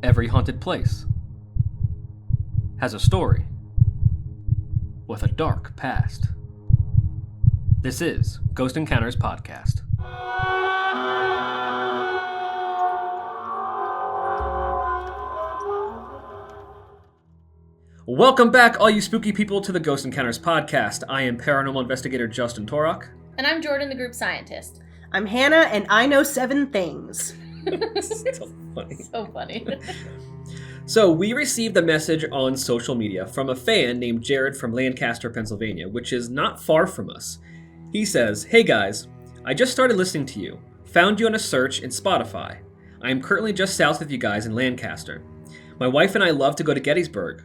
Every haunted place has a story with a dark past. This is Ghost Encounters Podcast. Welcome back, all you spooky people, to the Ghost Encounters Podcast. I am paranormal investigator Justin Torok. And I'm Jordan, the group scientist. I'm Hannah, and I know 7 things. So funny. So funny. So, we received a message on social media from a fan named Jared from Lancaster, Pennsylvania, which is not far from us. He says, "Hey guys, I just started listening to you. Found you on a search in Spotify. I am currently just south of you guys in Lancaster. My wife and I love to go to Gettysburg.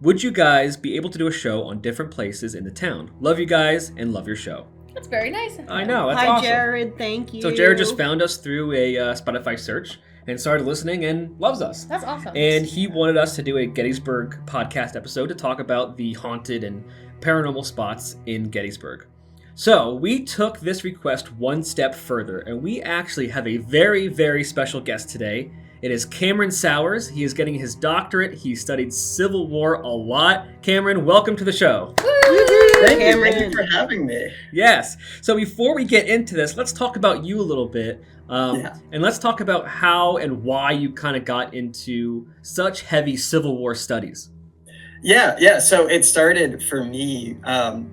Would you guys be able to do a show on different places in the town? Love you guys and love your show." That's very nice. I know, that's Hi, awesome. Jared. Thank you. So Jared just found us through a Spotify search and started listening and loves us. That's awesome. And he wanted us to do a Gettysburg podcast episode to talk about the haunted and paranormal spots in Gettysburg. So we took this request one step further, and we actually have a very, very special guest today. It is Cameron Sauers. He is getting his doctorate. He studied Civil War a lot. Cameron, welcome to the show. Thank you for having me. Yes. So before we get into this, let's talk about you a little bit. And let's talk about how and why you kind of got into such heavy Civil War studies. Yeah. So it started for me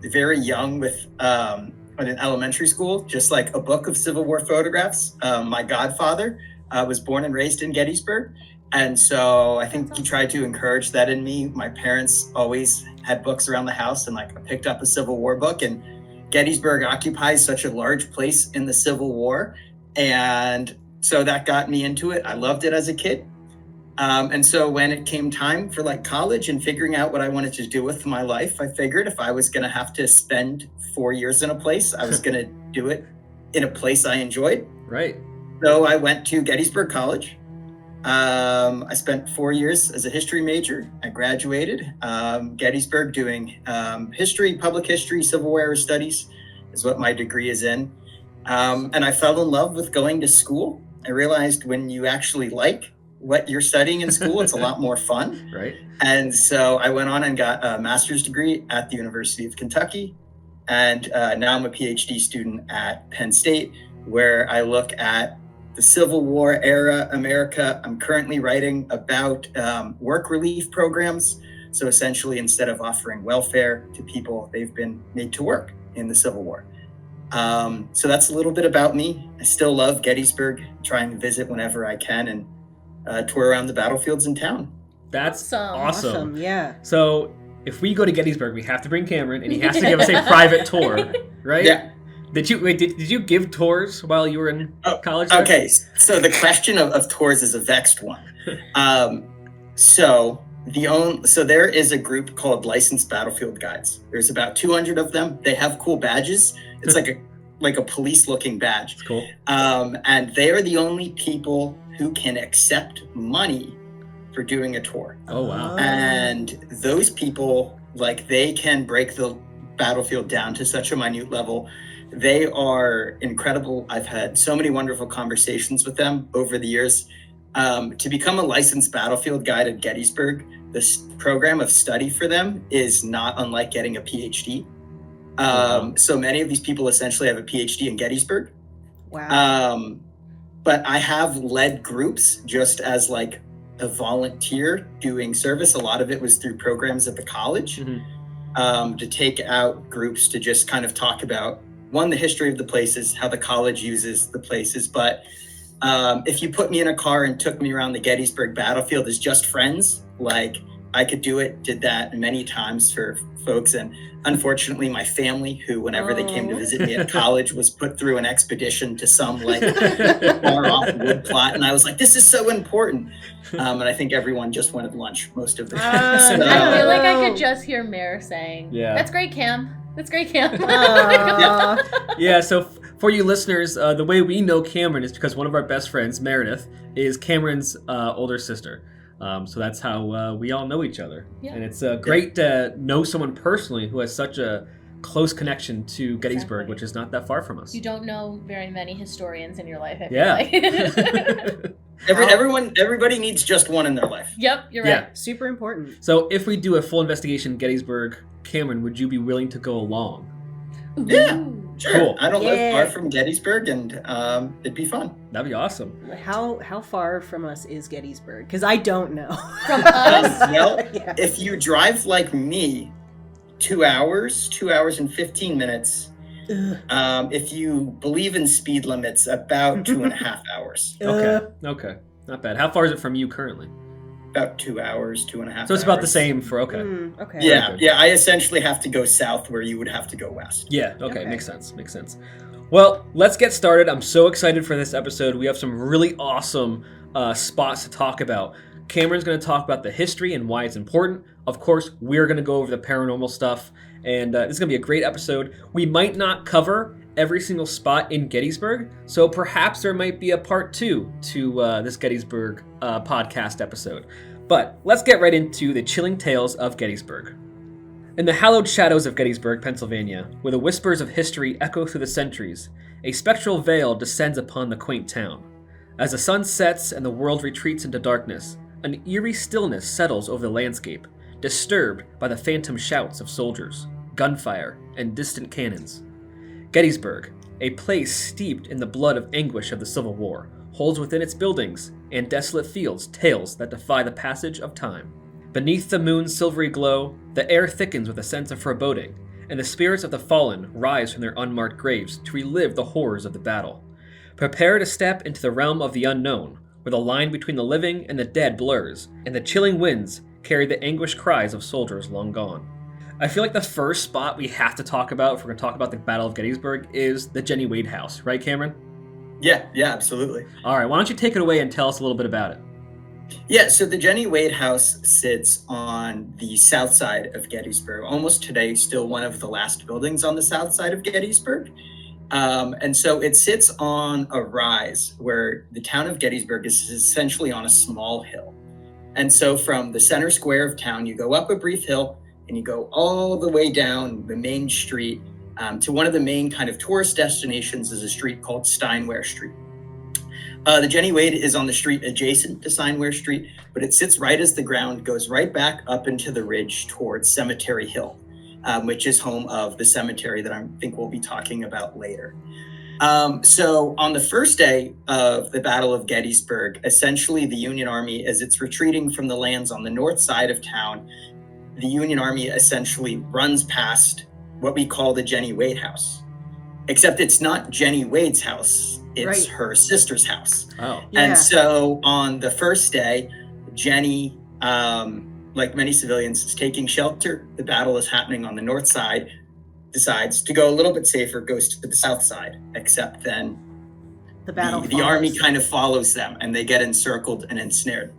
very young with in elementary school, just like a book of Civil War photographs. My godfather was born and raised in Gettysburg. And so I think he tried to encourage that in me. My parents always had books around the house, and like I picked up a Civil War book, and Gettysburg occupies such a large place in the Civil War. And so that got me into it. I loved it as a kid. And so when it came time for like college and figuring out what I wanted to do with my life, I figured if I was going to have to spend 4 years in a place, I was going to do it in a place I enjoyed. Right. So I went to Gettysburg College. I spent 4 years as a history major. I graduated Gettysburg doing history, public history, Civil War studies is what my degree is in. And I fell in love with going to school. I realized when you actually like what you're studying in school, it's a lot more fun. Right. And so I went on and got a master's degree at the University of Kentucky. And now I'm a PhD student at Penn State, where I look at the Civil War era America. I'm currently writing about work relief programs. So essentially, instead of offering welfare to people, they've been made to work in the Civil War. So that's a little bit about me. I still love Gettysburg, trying to visit whenever I can and tour around the battlefields in town. That's awesome. Yeah. So if we go to Gettysburg, we have to bring Cameron, and he has to give us a private tour, right? Yeah. Did you give tours while you were in college there? Okay, so the question of tours is a vexed one. So there is a group called Licensed Battlefield Guides. There's about 200 of them. They have cool badges. It's like a police-looking badge. It's cool. And they are the only people who can accept money for doing a tour. Oh, wow. And those people, like, they can break the battlefield down to such a minute level. They are incredible. I've had so many wonderful conversations with them over the years. To become a licensed battlefield guide at Gettysburg, this program of study for them is not unlike getting a PhD. So many of these people essentially have a PhD in Gettysburg. Wow. But I have led groups just as like a volunteer doing service. A lot of it was through programs at the college, to take out groups to just kind of talk about, one, the history of the places, how the college uses the places. But if you put me in a car and took me around the Gettysburg battlefield as just friends, like I could did that many times for folks. And unfortunately, my family, who whenever they came to visit me at college, was put through an expedition to some like far off wood plot. And I was like, this is so important. And I think everyone just wanted lunch most of the time. I feel like I could just hear Mare saying, Yeah. That's great, Cam. That's great, Cam. Yeah, so for you listeners, the way we know Cameron is because one of our best friends, Meredith, is Cameron's older sister. So that's how we all know each other. Yeah. And it's great to know someone personally who has such a close connection to Gettysburg, Exactly. which is not that far from us. You don't know very many historians in your life. I feel Yeah. like. Everybody needs just one in their life. Yep, you're Yeah. right. Super important. So if we do a full investigation in Gettysburg, Cameron, would you be willing to go along? Yeah. Ooh. Sure. Cool. I don't live Yeah. far from Gettysburg, and it'd be fun. That'd be awesome. How far from us is Gettysburg? Because I don't know. From us? Well, Yeah. if you drive like me, 2 hours and 15 minutes. Ugh. If you believe in speed limits, about 2.5 hours. Okay. Not bad. How far is it from you currently? About 2 hours, 2.5 So it's about the hours. same for, okay. Okay. Yeah, good. yeah. I essentially have to go south where you would have to go west. Yeah, okay, Okay. makes sense. Well, let's get started. I'm so excited for this episode. We have some really awesome spots to talk about. Cameron's going to talk about the history and why it's important. Of course, we're going to go over the paranormal stuff, and this is going to be a great episode. We might not cover every single spot in Gettysburg, so perhaps there might be a part 2 to this Gettysburg podcast episode. But let's get right into the chilling tales of Gettysburg. In the hallowed shadows of Gettysburg, Pennsylvania, where the whispers of history echo through the centuries, a spectral veil descends upon the quaint town. As the sun sets and the world retreats into darkness, an eerie stillness settles over the landscape, disturbed by the phantom shouts of soldiers, gunfire, and distant cannons. Gettysburg, a place steeped in the blood of anguish of the Civil War, holds within its buildings and desolate fields tales that defy the passage of time. Beneath the moon's silvery glow, the air thickens with a sense of foreboding, and the spirits of the fallen rise from their unmarked graves to relive the horrors of the battle. Prepare to step into the realm of the unknown, where the line between the living and the dead blurs, and the chilling winds carry the anguished cries of soldiers long gone. I feel like the first spot we have to talk about, if we're going to talk about the Battle of Gettysburg, is the Jenny Wade house, right, Cameron? Yeah, absolutely. All right, why don't you take it away and tell us a little bit about it? Yeah, so the Jenny Wade house sits on the south side of Gettysburg. Almost today, still one of the last buildings on the south side of Gettysburg. And so it sits on a rise where the town of Gettysburg is essentially on a small hill. And so from the center square of town, you go up a brief hill and you go all the way down the main street to one of the main kind of tourist destinations is a street called Steinware Street. The Jenny Wade is on the street adjacent to Steinware Street, but it sits right as the ground goes right back up into the ridge towards Cemetery Hill, which is home of the cemetery that I think we'll be talking about later. So on the first day of the Battle of Gettysburg, essentially the Union Army, as it's retreating from the lands on the north side of town, the Union Army essentially runs past what we call the Jenny Wade house. Except it's not Jenny Wade's house, it's Right. her sister's house. Oh. Yeah. And so on the first day, Jenny, like many civilians, is taking shelter. The battle is happening on the north side, decides to go a little bit safer, goes to the south side, except then The battle. the army follows. kind of follows them and they get encircled and ensnared.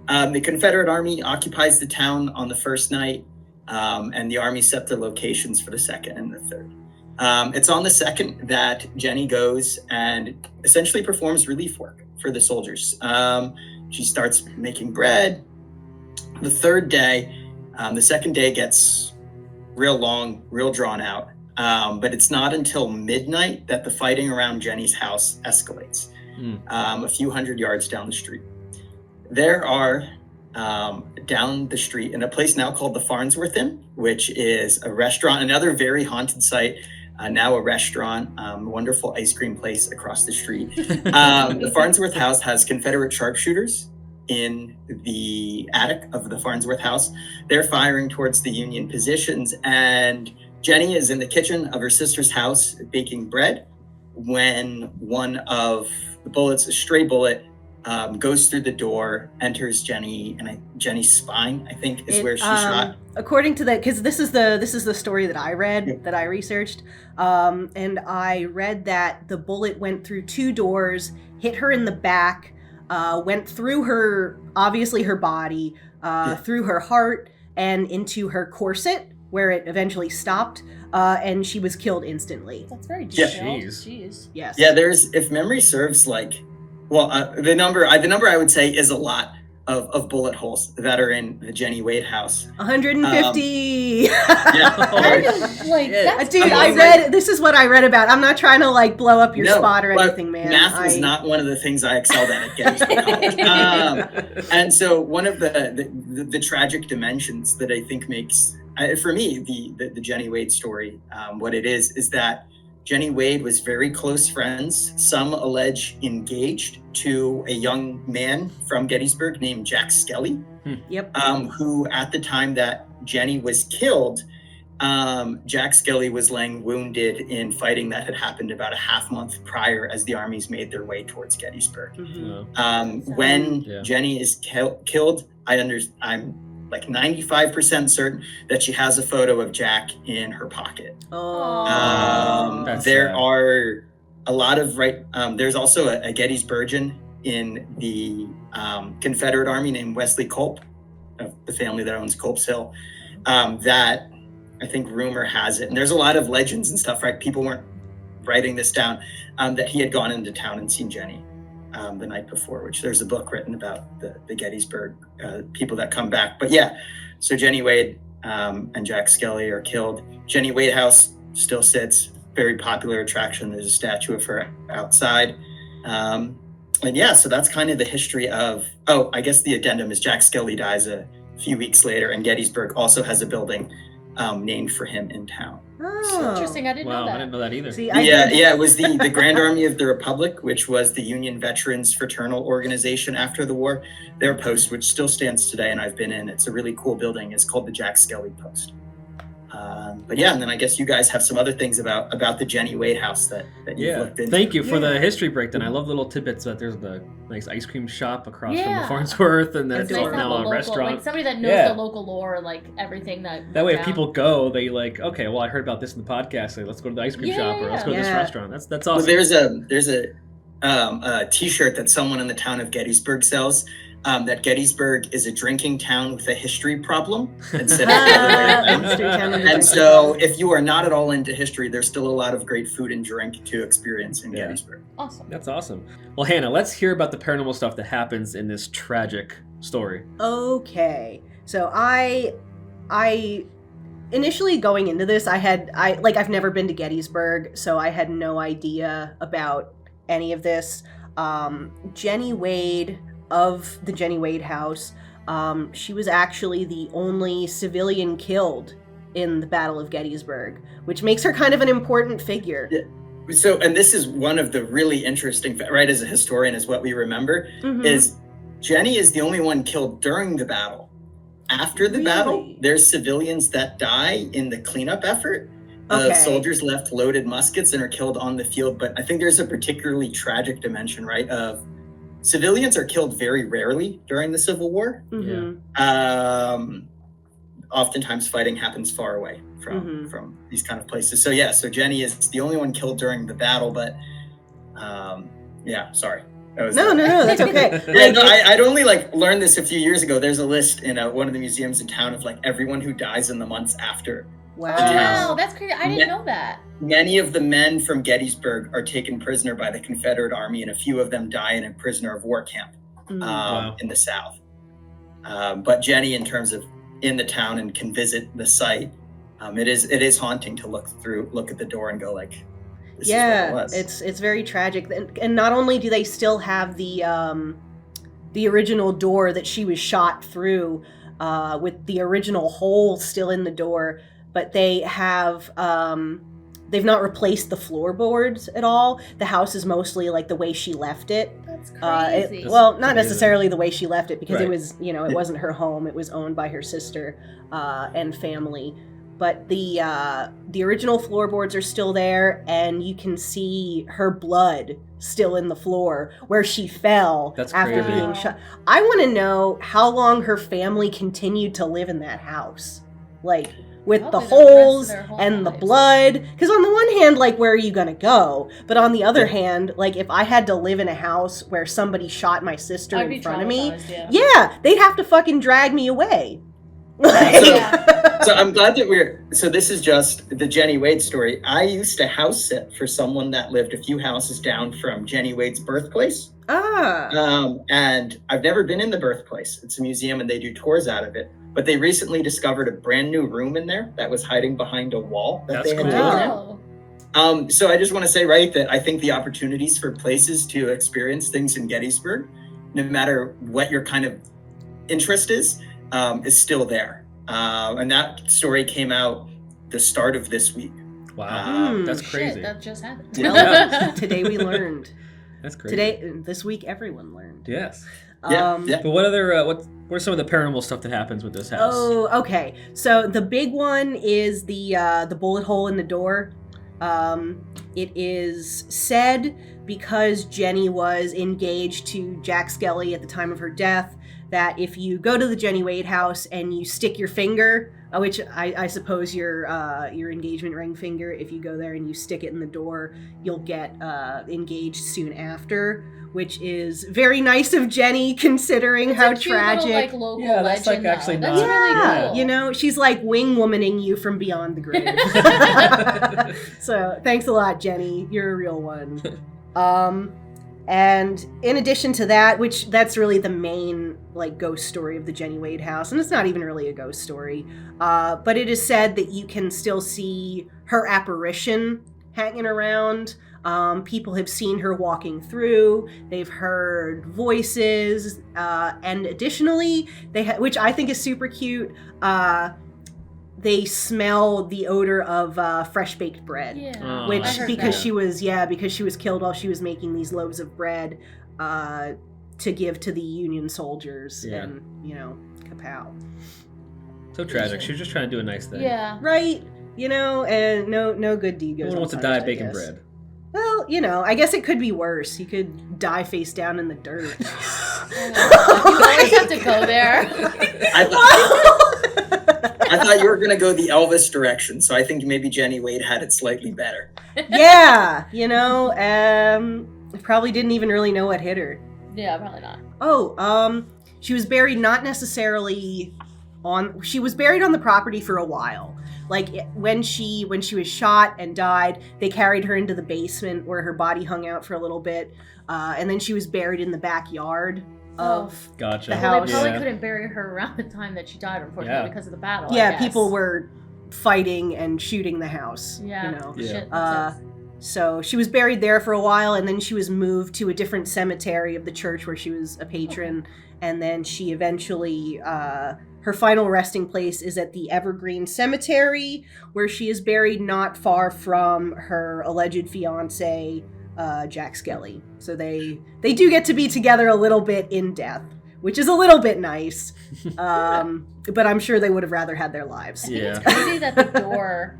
The Confederate Army occupies the town on the first night, and the Army set their locations for the second and the third. It's on the second that Jenny goes and essentially performs relief work for the soldiers. She starts making bread. The third day, the second day gets real long, real drawn out. But it's not until midnight that the fighting around Jenny's house escalates, a few hundred yards down the street. There are down the street in a place now called the Farnsworth Inn, which is a restaurant, another very haunted site, now a restaurant, wonderful ice cream place across the street. The Farnsworth house has Confederate sharpshooters in the attic of the Farnsworth house. They're firing towards the Union positions, and Jenny is in the kitchen of her sister's house baking bread when one of the bullets, a stray bullet, goes through the door, enters Jenny, and Jenny's spine, I think, is where she's shot. According to that, because this is the story that I read, Yeah. that I researched, and I read that the bullet went through 2 doors, hit her in the back, went through her, obviously her body, through her heart, and into her corset, where it eventually stopped, and she was killed instantly. That's very Yeah. detailed. Jeez. Jeez. Yes. Yeah, there's, if memory serves, the number I would say is a lot. of bullet holes that are in the Jenny Wade house. 150. Yeah. Dude, this is what I read about. I'm not trying to like blow up your spot or anything, man. Math was not one of the things I excelled at Gettysburg College. And so one of the tragic dimensions that I think makes, for me, the Jenny Wade story, what it is that Jenny Wade was very close friends, some allege engaged, to a young man from Gettysburg named Jack Skelly. Yep. Who at the time that Jenny was killed, Jack Skelly was laying wounded in fighting that had happened about a half month prior as the armies made their way towards Gettysburg. Mm-hmm. When Jenny is killed, I'm like 95% certain that she has a photo of Jack in her pocket. There are a lot of there's also a Gettysburgian in the Confederate Army named Wesley Culp, of the family that owns Culp's Hill, that I think rumor has it, and there's a lot of legends and stuff, right? People weren't writing this down, that he had gone into town and seen Jenny the night before, which there's a book written about the Gettysburg people that come back. But yeah, so Jenny Wade and Jack Skelly are killed. Jenny Wade House still sits, very popular attraction. There's a statue of her outside. And yeah, so that's kind of the history of, I guess the addendum is Jack Skelly dies a few weeks later, and Gettysburg also has a building named for him in town. Oh. Interesting. I didn't know that. I didn't know that either. See, it was the Grand Army of the Republic, which was the Union Veterans Fraternal Organization after the war. Their post, which still stands today, and I've been in, it's a really cool building, is called the Jack Skelly Post. But yeah, and then I guess you guys have some other things about the Jenny Wade house that you've looked into. Thank you for the history breakdown. I love little tidbits that there's the nice ice cream shop across from the Farnsworth, and that's nice now a restaurant. Like somebody that knows the local lore, like everything that way if people go, they like, okay, well I heard about this in the podcast, like, let's go to the ice cream shop, or let's go to this restaurant. That's awesome. Well, there's a t-shirt that someone in the town of Gettysburg sells. That Gettysburg is a drinking town with a history problem instead of the other way around. And so if you are not at all into history, there's still a lot of great food and drink to experience in Gettysburg. Awesome. That's awesome. Well, Hannah, let's hear about the paranormal stuff that happens in this tragic story. Okay. So I initially going into this, I've never been to Gettysburg, so I had no idea about any of this. Jenny Wade of the Jenny Wade House, she was actually the only civilian killed in the Battle of Gettysburg, which makes her kind of an important figure. Yeah. So, and this is one of the really interesting, right, as a historian, is what we remember, is Jenny is the only one killed during the battle. After the battle, there's civilians that die in the cleanup effort. Soldiers left loaded muskets and are killed on the field, but I think there's a particularly tragic dimension, right, of civilians are killed very rarely during the Civil War. Oftentimes fighting happens far away from these kind of places. So yeah, so Jenny is the only one killed during the battle, but sorry. No, that's okay. I'd only learned this a few years ago. There's a list in one of the museums in town of everyone who dies in the months after. Wow, that's crazy. I didn't know that. Many of the men from Gettysburg are taken prisoner by the Confederate Army, and a few of them die in a prisoner of war camp in the South. But Jenny, in terms of in the town and can visit the site, it is haunting to look at the door and go this is what it was. It's very tragic. And not only do they still have the original door that she was shot through, with the original hole still in the door, but they have they've not replaced the floorboards at all. The house is mostly the way she left it. That's crazy. Not necessarily the way she left it, because it was, it wasn't her home. It was owned by her sister and family. But the original floorboards are still there, and you can see her blood still in the floor where she fell after being shot. I want to know how long her family continued to live in that house. With the holes and the blood. Because on the one hand, where are you going to go? But on the other hand, if I had to live in a house where somebody shot my sister in front of me, they'd have to fucking drag me away. So I'm glad that so this is just the Jenny Wade story. I used to house sit for someone that lived a few houses down from Jenny Wade's birthplace. And I've never been in the birthplace. It's a museum and they do tours out of it. But they recently discovered a brand new room in there that was hiding behind a wall that they had taken out. So I just want to say, right, that I think the opportunities for places to experience things in Gettysburg, no matter what your kind of interest is still there. And that story came out the start of this week. Wow, that's crazy. Shit, that just happened. Today we learned. That's crazy. This week, everyone learned. Yes. But what other what are some of the paranormal stuff that happens with this house? Oh, okay. So the big one is the bullet hole in the door. It is said because Jenny was engaged to Jack Skelly at the time of her death, that if you go to the Jenny Wade house and you stick your finger, which I suppose your engagement ring finger, if you go there and you stick it in the door, you'll get engaged soon after, which is very nice of Jenny considering how tragic. Little, local that's legend, actually that's really cool. You know, she's like wing-womaning you from beyond the grave. So thanks a lot, Jenny. You're a real one. And in addition to that, which that's really the main ghost story of the Jenny Wade house, and it's not even really a ghost story, but it is said that you can still see her apparition hanging around. People have seen her walking through. They've heard voices, and additionally, which I think is super cute. They smell the odor of fresh baked bread, which because she was killed while she was making these loaves of bread to give to the Union soldiers, and kapow. So tragic. She was just trying to do a nice thing. Yeah. Right. And no good deed goes. No one wants to die baking bread. Well, I guess it could be worse. You could die face down in the dirt. You always have to go there. I thought you were going to go the Elvis direction, so I think maybe Jenny Wade had it slightly better. Yeah, probably didn't even really know what hit her. Yeah, probably not. Oh, she was buried not necessarily she was buried on the property for a while. When she was shot and died, they carried her into the basement where her body hung out for a little bit, and then she was buried in the backyard of the house. Well, they probably couldn't bury her around the time that she died, unfortunately, because of the battle. Yeah, people were fighting and shooting the house. Yeah. Shit, so she was buried there for a while, and then she was moved to a different cemetery of the church where she was a patron, and then she eventually, her final resting place is at the Evergreen Cemetery, where she is buried not far from her alleged fiancé, Jack Skelly. So they do get to be together a little bit in death, which is a little bit nice. But I'm sure they would have rather had their lives. I think it's crazy that the door,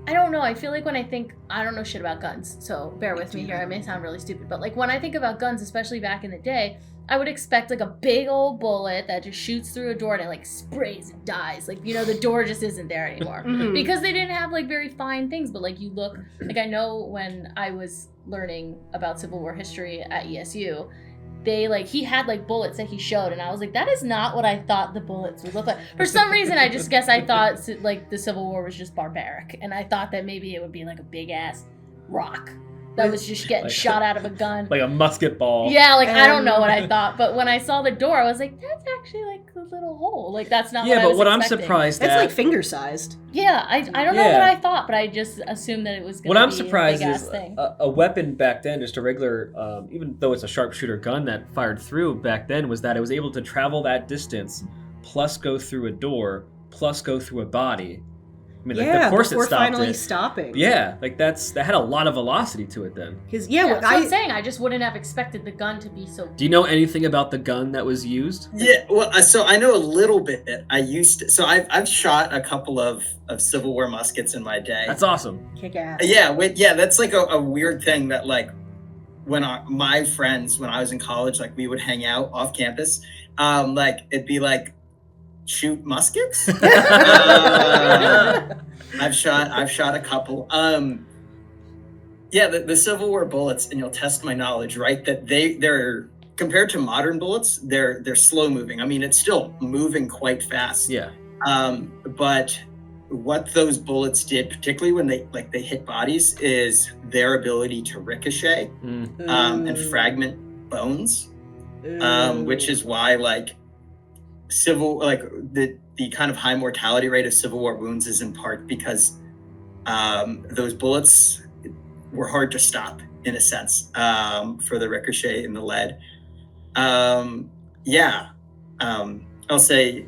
I don't know. I feel like when I don't know shit about guns, so bear with me here. I may sound really stupid, but when I think about guns, especially back in the day, I would expect a big old bullet that just shoots through a door and it sprays and dies. The door just isn't there anymore. Because they didn't have very fine things, but you look, I know when I was learning about Civil War history at ESU, he had bullets that he showed, and I was that is not what I thought the bullets would look like. For some reason, I just guess I thought the Civil War was just barbaric, and I thought that maybe it would be a big ass rock that was just getting shot out of a gun. Like a musket ball. Yeah, I don't know what I thought, but when I saw the door, I was that's actually a little hole. That's not what I was expecting. Yeah, but what I'm surprised at... That's finger sized. Yeah, I don't know what I thought, but I just assumed that it was going to be What I'm surprised a big-ass is thing. A weapon back then, just a regular, even though it's a sharpshooter gun that fired through back then, was that it was able to travel that distance, plus go through a door, plus go through a body. I mean, of course it stopped finally stopping. Yeah, that had a lot of velocity to it then. Because I'm saying I just wouldn't have expected the gun to be so. Do you know anything about the gun that was used? Yeah, well, so I know a little bit. I've shot a couple of Civil War muskets in my day. That's awesome. Kick ass. Yeah, that's a weird thing that when my friends when I was in college, we would hang out off campus, it'd be shoot muskets. I've shot a couple. The Civil War bullets, and you'll test my knowledge, right? That they're compared to modern bullets, they're slow moving. I mean, it's still moving quite fast. Yeah. But what those bullets did, particularly when they hit bodies, is their ability to ricochet and fragment bones, which is why the kind of high mortality rate of Civil War wounds is in part because those bullets were hard to stop in a sense for the ricochet and the lead. I'll say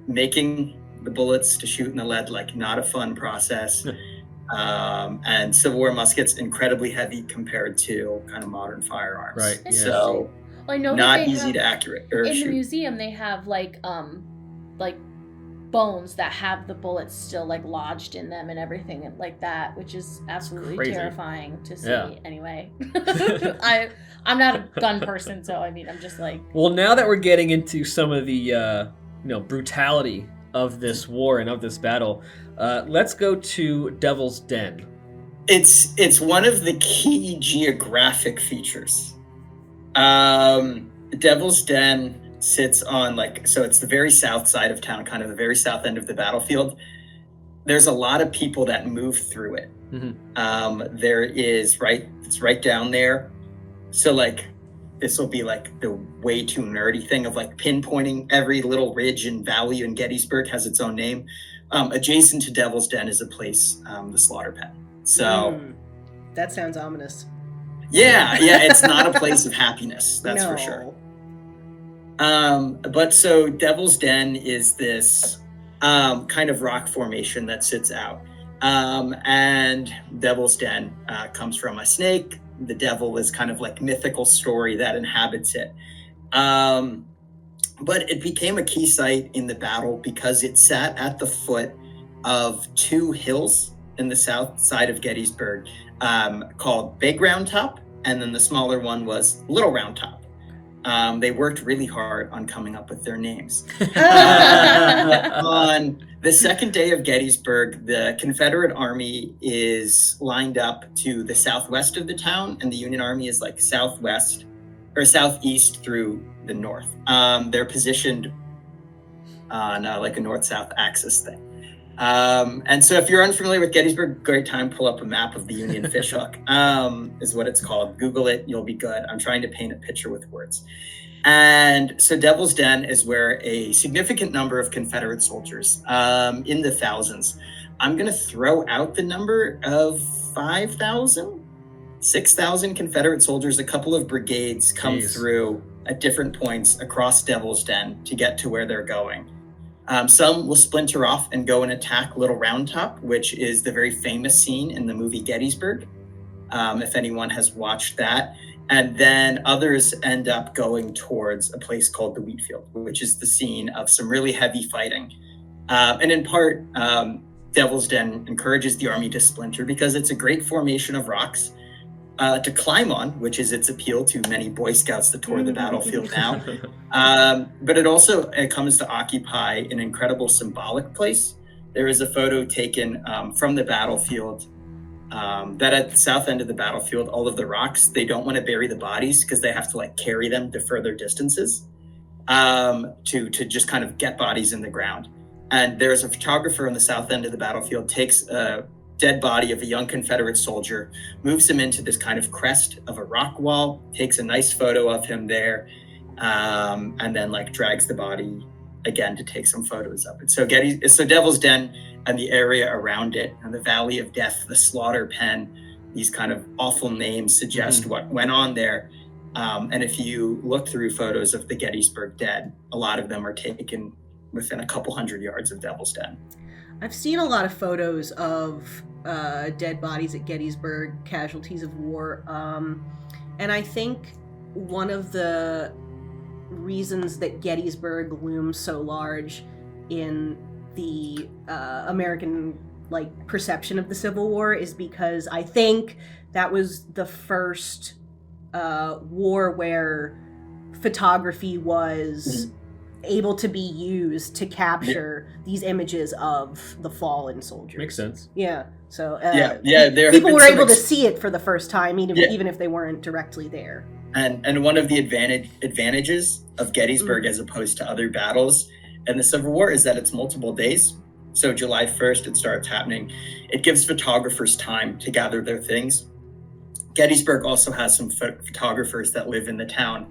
making the bullets to shoot in the lead, not a fun process. And Civil War muskets incredibly heavy compared to kind of modern firearms. Right. Yeah. So I know not that easy to accurate or in shoot. the museum they have like bones that have the bullets still lodged in them and everything like that, which is absolutely Crazy. Terrifying to see. Yeah. Anyway, I'm not a gun person, so I mean I'm just Well, now that we're getting into some of the brutality of this war and of this battle, let's go to Devil's Den. It's one of the key geographic features. Devil's Den sits on so it's the very south side of town, kind of the very south end of the battlefield. There's a lot of people that move through it. Mm-hmm. It's right down there. So this will be the way too nerdy thing of pinpointing every little ridge and valley in Gettysburg has its own name. Adjacent to Devil's Den is a place, the Slaughter Pen. So that sounds ominous. Yeah, it's not a place of happiness, that's for sure. But so Devil's Den is this kind of rock formation that sits out. And Devil's Den comes from a snake. The devil is kind of mythical story that inhabits it. But it became a key site in the battle because it sat at the foot of two hills in the south side of Gettysburg called Big Round Top, and then the smaller one was Little Round Top. They worked really hard on coming up with their names. On the second day of Gettysburg, the Confederate Army is lined up to the southwest of the town, and the Union Army is southwest or southeast through the north. They're positioned on a north-south axis thing. And so if you're unfamiliar with Gettysburg, great time, pull up a map of the Union fishhook, is what it's called. Google it, you'll be good. I'm trying to paint a picture with words. And so Devil's Den is where a significant number of Confederate soldiers, in the thousands, I'm going to throw out the number of 5,000, 6,000 Confederate soldiers, a couple of brigades come through at different points across Devil's Den to get to where they're going. Some will splinter off and go and attack Little Round Top, which is the very famous scene in the movie Gettysburg, if anyone has watched that. And then others end up going towards a place called the Wheatfield, which is the scene of some really heavy fighting. And in part, Devil's Den encourages the army to splinter because it's a great formation of rocks to climb on, which is its appeal to many Boy Scouts that tour the battlefield now. But it comes to occupy an incredible symbolic place. There is a photo taken from the battlefield that at the south end of the battlefield, all of the rocks, they don't want to bury the bodies because they have to carry them to further distances to just kind of get bodies in the ground. And there's a photographer on the south end of the battlefield, takes a dead body of a young Confederate soldier, moves him into this kind of crest of a rock wall, takes a nice photo of him there, and then drags the body again to take some photos of it. So Devil's Den and the area around it, and the Valley of Death, the Slaughter Pen, these kind of awful names suggest what went on there. And if you look through photos of the Gettysburg dead, a lot of them are taken within a couple hundred yards of Devil's Den. I've seen a lot of photos of dead bodies at Gettysburg, casualties of war. And I think one of the reasons that Gettysburg looms so large in the American perception of the Civil War is because I think that was the first war where photography was able to be used to capture these images of the fallen soldiers. Makes sense. Yeah. So people were able to see it for the first time, even if they weren't directly there. And one of the advantages of Gettysburg as opposed to other battles in the Civil War is that it's multiple days. So July 1st, it starts happening. It gives photographers time to gather their things. Gettysburg also has some photographers that live in the town.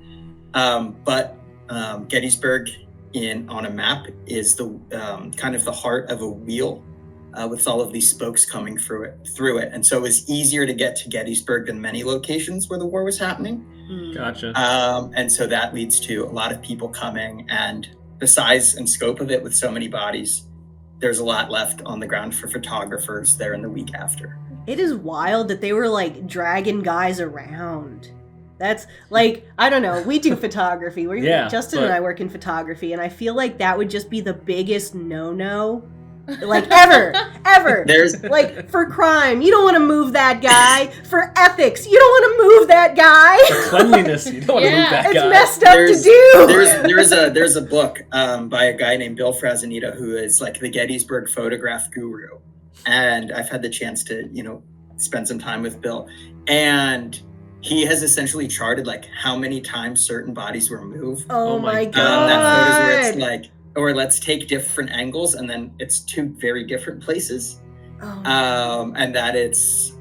But Gettysburg on a map is the kind of the heart of a wheel with all of these spokes coming through it. And so it was easier to get to Gettysburg than many locations where the war was happening. Gotcha. And so that leads to a lot of people coming, and the size and scope of it with so many bodies, there's a lot left on the ground for photographers there in the week after. It is wild that they were like dragging guys around. That's like, I don't know, we do photography. Justin and I work in photography, and I feel like that would just be the biggest no-no. Like ever. There's like for crime, you don't want to move that guy. For ethics, you don't want to move that guy. For cleanliness, you don't want to move that guy. It's messed up to do. There's a book by a guy named Bill Frazanita, who is like the Gettysburg photograph guru, and I've had the chance to spend some time with Bill, and he has essentially charted like how many times certain bodies were moved. Oh my god! That photos where it's like, or let's take different angles, and then it's two very different places. And that it's,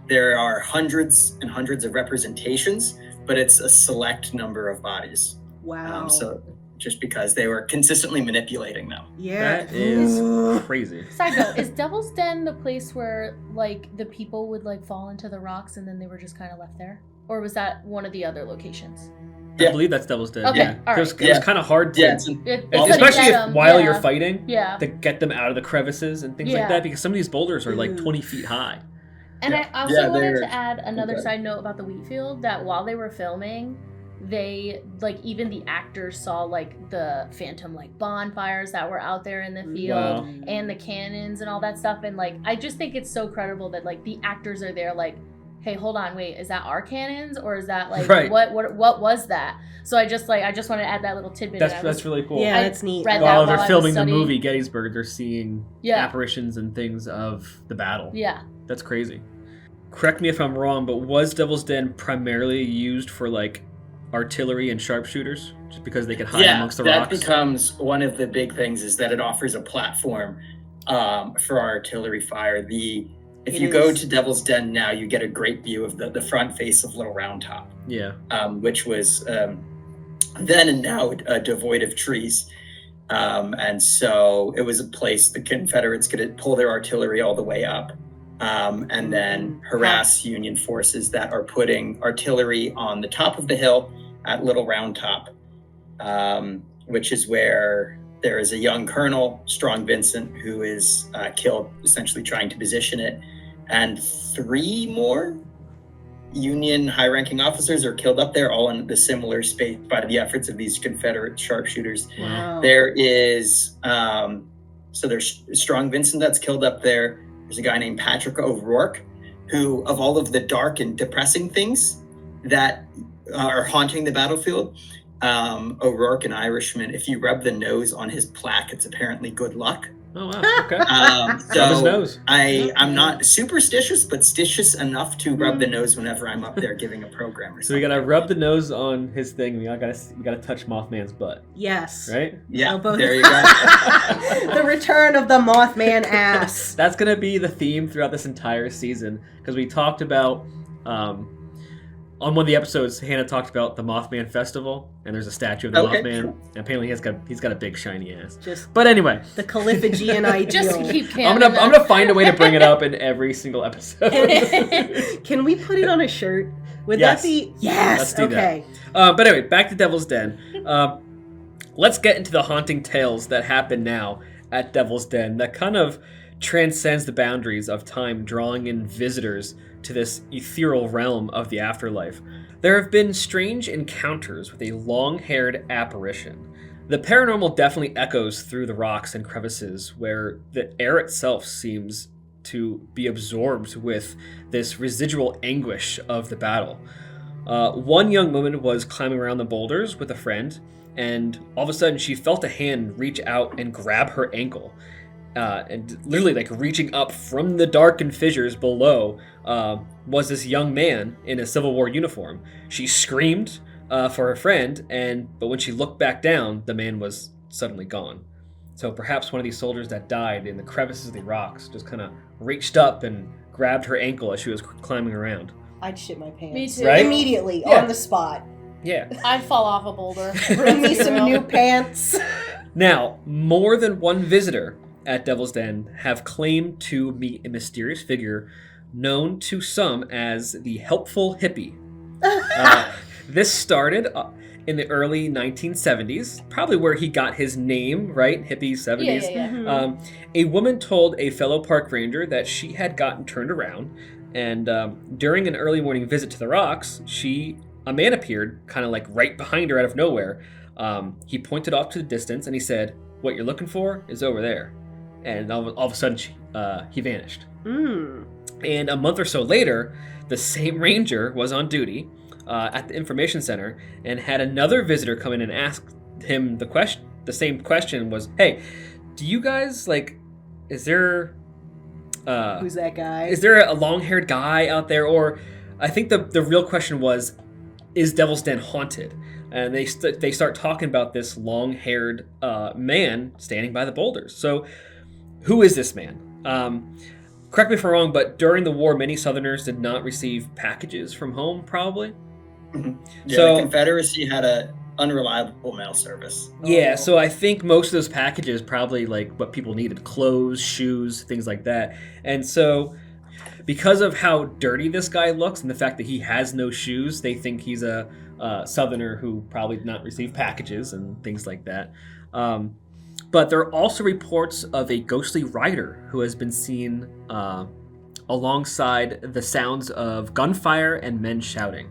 there are hundreds and hundreds of representations, but it's a select number of bodies. Wow. So just because they were consistently manipulating them. Yeah. That is crazy. Side note, is Devil's Den the place where like the people would like fall into the rocks and then they were just kind of left there? Or was that one of the other locations? I believe that's Devil's Den. Okay, Yeah. all right. It was kind of hard to, Especially while you're fighting, yeah, to get them out of the crevices and things like that, because some of these boulders are like 20 feet high. And I also wanted to add another side note about the wheat field, that while they were filming, they like even the actors saw like the phantom like bonfires that were out there in the field and the cannons and all that stuff, and like I just think it's so credible that like the actors are there like, hey, hold on, wait, is that our cannons or is that like what was that? So I just wanted to add that little tidbit. That's really cool. Yeah, that's neat. While they're filming the movie Gettysburg, they're seeing apparitions and things of the battle. Yeah, that's crazy. Correct me if I'm wrong, but was Devil's Den primarily used for like artillery and sharpshooters, just because they could hide amongst the rocks? That becomes one of the big things, is that it offers a platform for artillery fire. If you go to Devil's Den now, you get a great view of the front face of Little Round Top. Yeah. Which was then and now devoid of trees. And so it was a place the Confederates could pull their artillery all the way up and then harass Union forces that are putting artillery on the top of the hill at Little Round Top, which is where there is a young colonel, Strong Vincent, who is killed essentially trying to position it. And 3 more Union high-ranking officers are killed up there, all in the similar space by the efforts of these Confederate sharpshooters. Wow. There is, there's Strong Vincent that's killed up there. There's a guy named Patrick O'Rourke, who, of all of the dark and depressing things that are haunting the battlefield, O'Rourke, an Irishman, if you rub the nose on his plaque, it's apparently good luck. Oh, wow. Okay. So his nose. I'm not superstitious, but stitious enough to rub the nose whenever I'm up there giving a program or something. So we gotta rub the nose on his thing. We gotta touch Mothman's butt. Yes. Right? Yeah. So there you go. The return of the Mothman ass. That's gonna be the theme throughout this entire season, because we talked about on one of the episodes, Hannah talked about the Mothman Festival, and there's a statue of the Mothman, and apparently he's got a big shiny ass. But anyway, the Caliphagene ideal. Just to keep I'm gonna find a way to bring it up in every single episode. Can we put it on a shirt? Would Yes. that be yes? Let's do Okay. But anyway, back to Devil's Den. Let's get into the haunting tales that happen now at Devil's Den that kind of transcends the boundaries of time, drawing in visitors to this ethereal realm of the afterlife. There have been strange encounters with a long-haired apparition. The paranormal definitely echoes through the rocks and crevices, where the air itself seems to be absorbed with this residual anguish of the battle. One young woman was climbing around the boulders with a friend, and all of a sudden she felt a hand reach out and grab her ankle. And literally, like, reaching up from the darkened fissures below was this young man in a Civil War uniform. She screamed for her friend, but when she looked back down, the man was suddenly gone. So perhaps one of these soldiers that died in the crevices of the rocks just kind of reached up and grabbed her ankle as she was climbing around. I'd shit my pants. Me too. Right? Immediately, Yeah. on the spot. Yeah. I'd fall off a boulder. Bring me some new pants. Now, more than one visitor at Devil's Den have claimed to meet a mysterious figure known to some as the helpful hippie. This started in the early 1970s, probably where he got his name, right? Hippie 70s. Yeah. A woman told a fellow park ranger that she had gotten turned around, and during an early morning visit to the rocks, a man appeared kind of like right behind her out of nowhere. He pointed off to the distance and he said, "What you're looking for is over there." And all of a sudden, he vanished. And a month or so later, the same ranger was on duty at the information center and had another visitor come in and ask him the same question was, "Hey, do you guys is there Who's that guy? is there a long-haired guy out there?" Or I think the real question was, is Devil's Den haunted? And they start talking about this long-haired man standing by the boulders. So who is this man? Correct me if I'm wrong, but during the war, many Southerners did not receive packages from home, probably. Yeah, So- the Confederacy had a unreliable mail service. Yeah, so I think most of those packages probably what people needed: clothes, shoes, things like that. And so because of how dirty this guy looks and the fact that he has no shoes, they think he's a Southerner who probably did not receive packages and things like that. But there are also reports of a ghostly rider who has been seen alongside the sounds of gunfire and men shouting.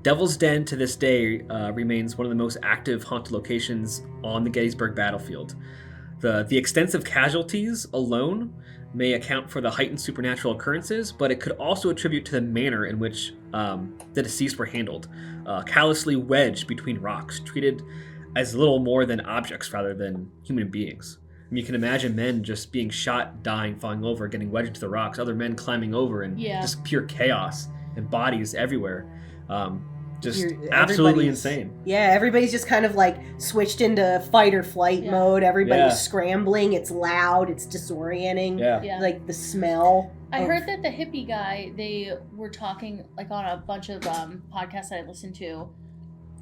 Devil's Den to this day remains one of the most active haunted locations on the Gettysburg battlefield. The extensive casualties alone may account for the heightened supernatural occurrences, but it could also attribute to the manner in which the deceased were handled, callously wedged between rocks, treated as little more than objects rather than human beings. I mean, you can imagine men just being shot, dying, falling over, getting wedged into the rocks, other men climbing over, and just pure chaos and bodies everywhere. Absolutely Everybody's- insane. Yeah, everybody's just kind of switched into fight or flight mode. Everybody's Yeah. scrambling. It's loud. It's disorienting. Yeah. Like the smell. I heard that the hippie guy, they were talking on a bunch of podcasts that I listened to.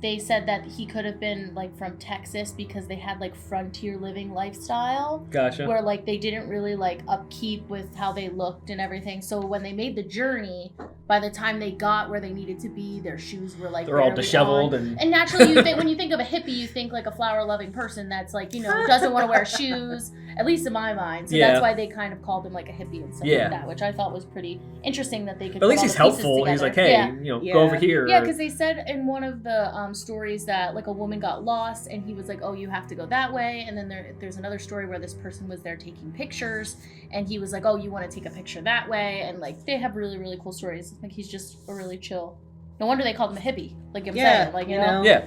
They said that he could have been from Texas because they had frontier living lifestyle. Gotcha. Where they didn't really upkeep with how they looked and everything. So when they made the journey, by the time they got where they needed to be, their shoes were They're all barely disheveled on. and Naturally, you think when you think of a hippie, you think a flower loving person that's doesn't want to wear shoes. At least in my mind. So that's why they kind of called him a hippie and stuff like that, which I thought was pretty interesting that they could. But at least put he's all the pieces helpful. He's together. hey, go over here. Yeah, because they said in one of the stories that a woman got lost and he was oh, you have to go that way. And then there's another story where this person was there taking pictures and he was oh, you want to take a picture that way. And they have really, really cool stories. He's just a really chill. No wonder they called him a hippie. I'm saying, you know? Yeah.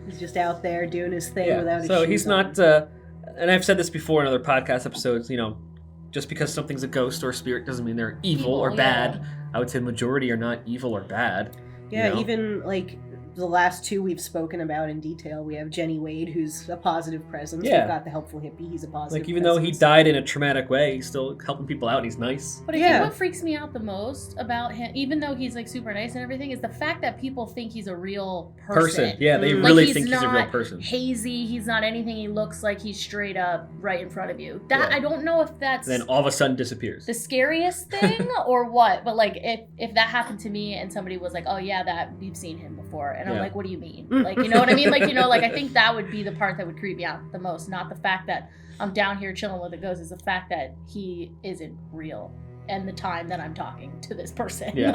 He's just out there doing his thing without his So shoes he's on. not, and I've said this before in other podcast episodes, just because something's a ghost or a spirit doesn't mean they're evil or bad. I would say the majority are not evil or bad. Yeah, even the last two we've spoken about in detail. We have Jenny Wade, who's a positive presence. Yeah. We've got the helpful hippie. He's a positive even though he presence. died in a traumatic way, he's still helping people out and he's nice. But I think what freaks me out the most about him, even though he's super nice and everything, is the fact that people think he's a real person. Yeah, they really think he's a real not person. Hazy, he's not anything. He looks like he's straight up right in front of you. I don't know if that's Then all of a sudden disappears. the scariest thing or what. But if that happened to me and somebody was oh yeah, that we've seen him before, and I'm what do you mean? You know what I mean? I think that would be the part that would creep me out the most. Not the fact that I'm down here chilling with a ghost, is the fact that he isn't real. And the time that I'm talking to this person. Yeah.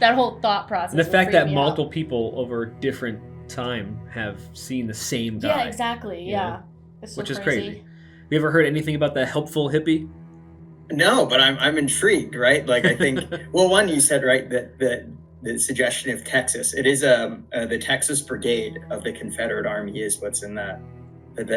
That whole thought process. And the would fact freak that me multiple out. people over different time have seen the same guy. Yeah, exactly. you Yeah. know? It's so Which is crazy. You ever heard anything about the helpful hippie? No, but I'm intrigued, right? I think, one, you said, right, that the suggestion of Texas, it is the Texas Brigade of the Confederate Army is what's in that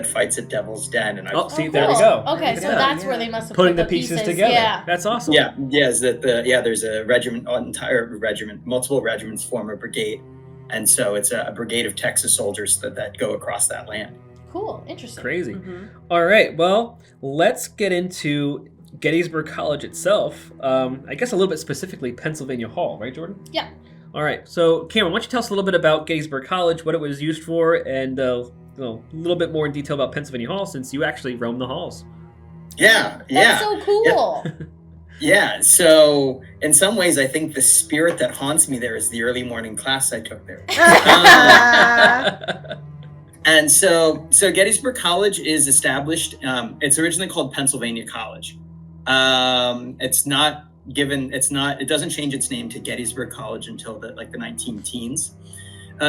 fights at Devil's Den. And See, cool. there we go. Okay, so Yeah. that's where they must have Putting put the pieces together. Yeah. That's awesome. is that there's a regiment, an entire regiment, multiple regiments form a brigade, and so it's a brigade of Texas soldiers that go across that land. Cool. Interesting. Crazy. Mhm. All right, well, let's get into Gettysburg College itself. I guess a little bit specifically Pennsylvania Hall, right, Jordan? Yeah. All right, so Cameron, why don't you tell us a little bit about Gettysburg College, what it was used for, and a little bit more in detail about Pennsylvania Hall, since you actually roamed the halls. Yeah. That's so cool. Yeah, so in some ways, I think the spirit that haunts me there is the early morning class I took there. And so Gettysburg College is established. It's originally called Pennsylvania College. It doesn't change its name to Gettysburg College until the 19 teens.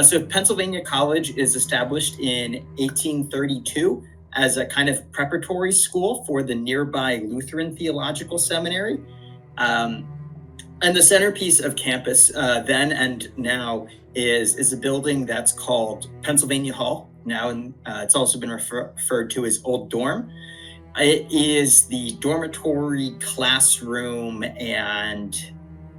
So Pennsylvania College is established in 1832 as a kind of preparatory school for the nearby Lutheran Theological Seminary. And the centerpiece of campus then and now is a building that's called Pennsylvania Hall. Now, it's also been referred to as Old Dorm. It is the dormitory, classroom, and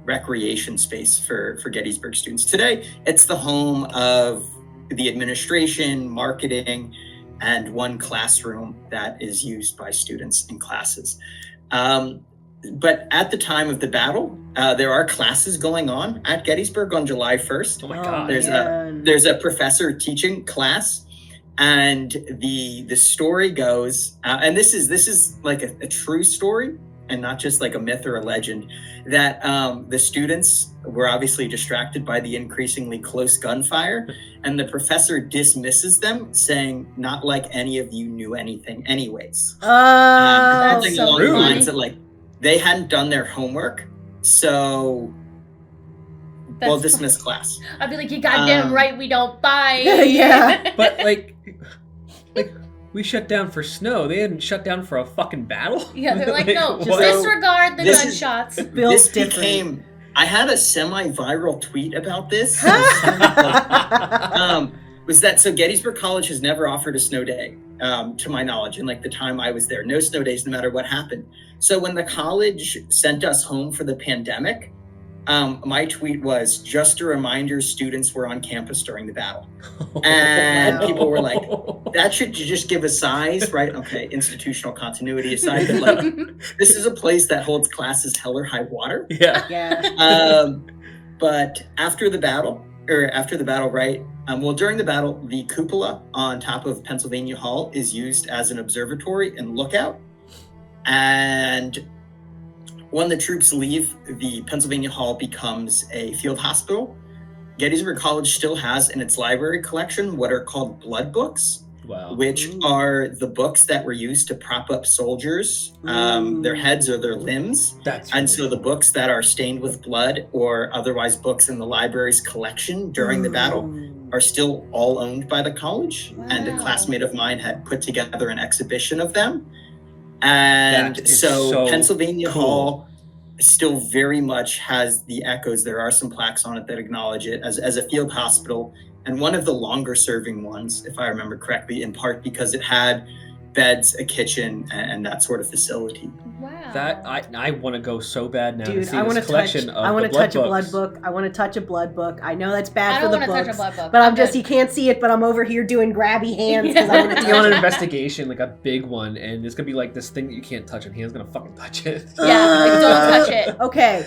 recreation space for Gettysburg students. Today, it's the home of the administration, marketing, and one classroom that is used by students in classes. But at the time of the battle, there are classes going on at Gettysburg on July 1st. Oh my God. There's a professor teaching class. And the story goes, and this is like a true story and not just like a myth or a legend, that the students were obviously distracted by the increasingly close gunfire, and the professor dismisses them, saying, "Not like any of you knew anything anyways." That's Something so along the rude. lines that they hadn't done their homework, so we'll dismiss class. I'd be like, you goddamn right, we don't buy. Yeah. But we shut down for snow. They hadn't shut down for a fucking battle. Yeah, they're like, no, what? disregard the This is- gunshots. Built different. I had a semi-viral tweet about this. Was that so? Gettysburg College has never offered a snow day, to my knowledge, in the time I was there. No snow days, no matter what happened. So when the college sent us home for the pandemic, my tweet was just a reminder: students were on campus during the battle, and Wow. people were like, "That should just give a size, right?" Okay, institutional continuity aside, but this is a place that holds classes hell or high water. Yeah. Yeah. But after the battle, right? During the battle, the cupola on top of Pennsylvania Hall is used as an observatory and lookout. And when the troops leave, the Pennsylvania Hall becomes a field hospital. Gettysburg College still has in its library collection what are called blood books, Wow. which Ooh. are the books that were used to prop up soldiers, their heads or their limbs. That's And so the books that are stained with blood or otherwise books in the library's collection during the battle are still all owned by the college. And a Wow. classmate of mine had put together an exhibition of them. And That is so so Pennsylvania cool. Hall still very much has the echoes. There are some plaques on it that acknowledge it as a field hospital, and one of the longer serving ones, if I remember correctly, in part because it had beds, a kitchen, and that sort of facility. Wow. That I want to go so bad now to Dude, see I want this to touch. collection of I want the to touch a books. blood book. I want to touch a blood book. I know that's I bad for don't the want to touch a books, blood book. but I'm just good. you can't see it. But I'm over here doing grabby hands because I want to You want touch an it. investigation, like a big one, and it's gonna be like this thing that you can't touch, and Han's gonna fucking touch it. Yeah, don't touch it. Okay.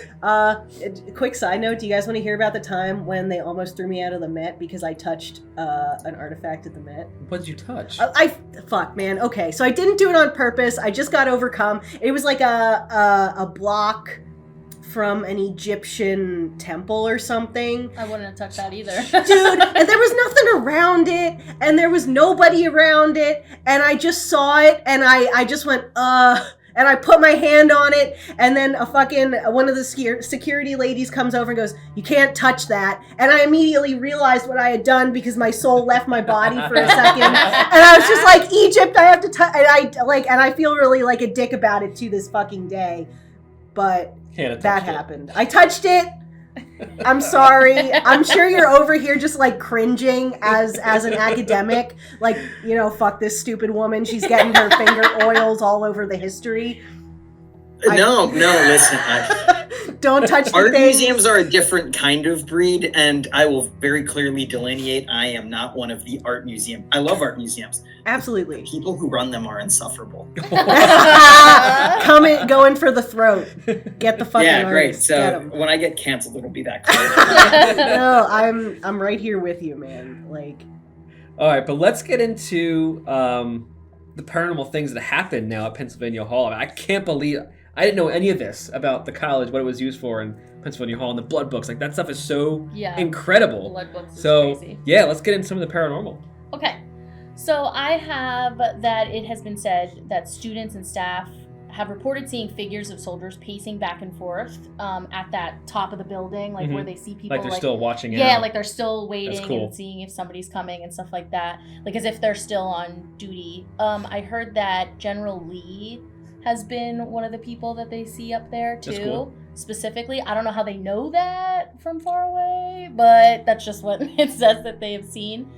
Quick side note: do you guys want to hear about the time when they almost threw me out of the Met because I touched an artifact at the Met? What did you touch? Fuck, man. Okay, so I didn't do it on purpose. I just got overcome. It was like a block from an Egyptian temple or something. I wouldn't have touched that either. Dude, and there was nothing around it, and there was nobody around it, and I just saw it, and I just went, and I put my hand on it, and then one of the security ladies comes over and goes, "You can't touch that," and I immediately realized what I had done because my soul left my body for a second, and I was just like, Egypt, I have to touch, and I feel really like a dick about it to this fucking day, but Hannah touched that it. happened. I touched it. I'm sorry. I'm sure you're over here just like cringing as an academic. Like, fuck this stupid woman. She's getting her finger oils all over the history. No, listen. Don't touch the Art things. museums are a different kind of breed, and I will very clearly delineate I am not one of the art museum. I love art museums. Absolutely. People who run them are insufferable. Going for the throat. Get the fucking Yeah, great. artist. Get So 'em. when I get canceled, it'll be that clear. No, I'm right here with you, man. Like, All right, but let's get into the paranormal things that happen now at Pennsylvania Hall. I can't believe I didn't know any of this about the college, what it was used for in Pennsylvania Hall, and the blood books. Like, that stuff is so incredible. Blood books is So, crazy. yeah, let's get into some of the paranormal. Okay, so I have that it has been said that students and staff have reported seeing figures of soldiers pacing back and forth at that top of the building, like where they see people Like they're still watching out. Yeah, like they're still waiting cool. and seeing if somebody's coming and stuff like that, like as if they're still on duty. I heard that General Lee has been one of the people that they see up there too. That's cool. Specifically, I don't know how they know that from far away, but that's just what it says that they have seen.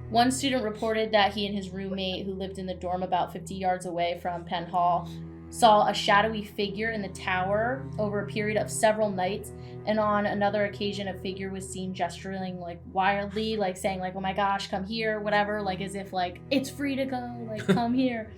One student reported that he and his roommate, who lived in the dorm about 50 yards away from Penn Hall, saw a shadowy figure in the tower over a period of several nights. And on another occasion, a figure was seen gesturing like wildly, like saying like, "Oh my gosh, come here," whatever, like as if like it's free to go, like come here.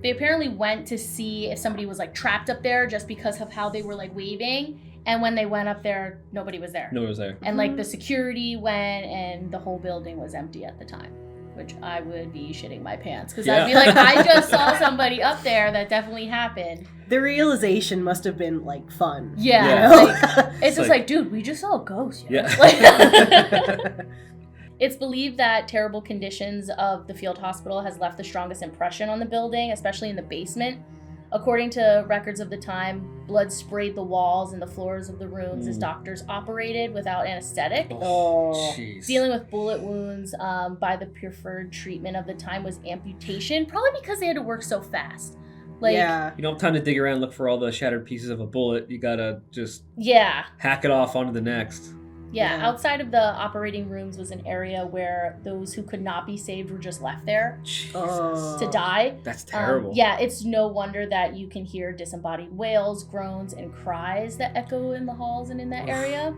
They apparently went to see if somebody was like trapped up there just because of how they were like waving. And when they went up there, nobody was there. No one was there. And like the security went and the whole building was empty at the time, which I would be shitting my pants because I'd be like, I just saw somebody up there. That definitely happened. the realization must have been like fun. Yeah. Yeah. Like, it's just like, dude, we just saw a ghost. You know? Yeah. Like, it's believed that terrible conditions of the field hospital has left the strongest impression on the building, especially in the basement. According to records of the time, blood sprayed the walls and the floors of the rooms as doctors operated without anesthetic. Oh. Jeez. Dealing with bullet wounds by the preferred treatment of the time was amputation, probably because they had to work so fast. Like, yeah. You don't have time to dig around and look for all the shattered pieces of a bullet. You gotta just yeah. hack it off onto the next. Yeah, Yeah. outside of the operating rooms was an area where those who could not be saved were just left there Oh. to die. That's terrible. Yeah, it's no wonder that you can hear disembodied wails, groans, and cries that echo in the halls and in that area.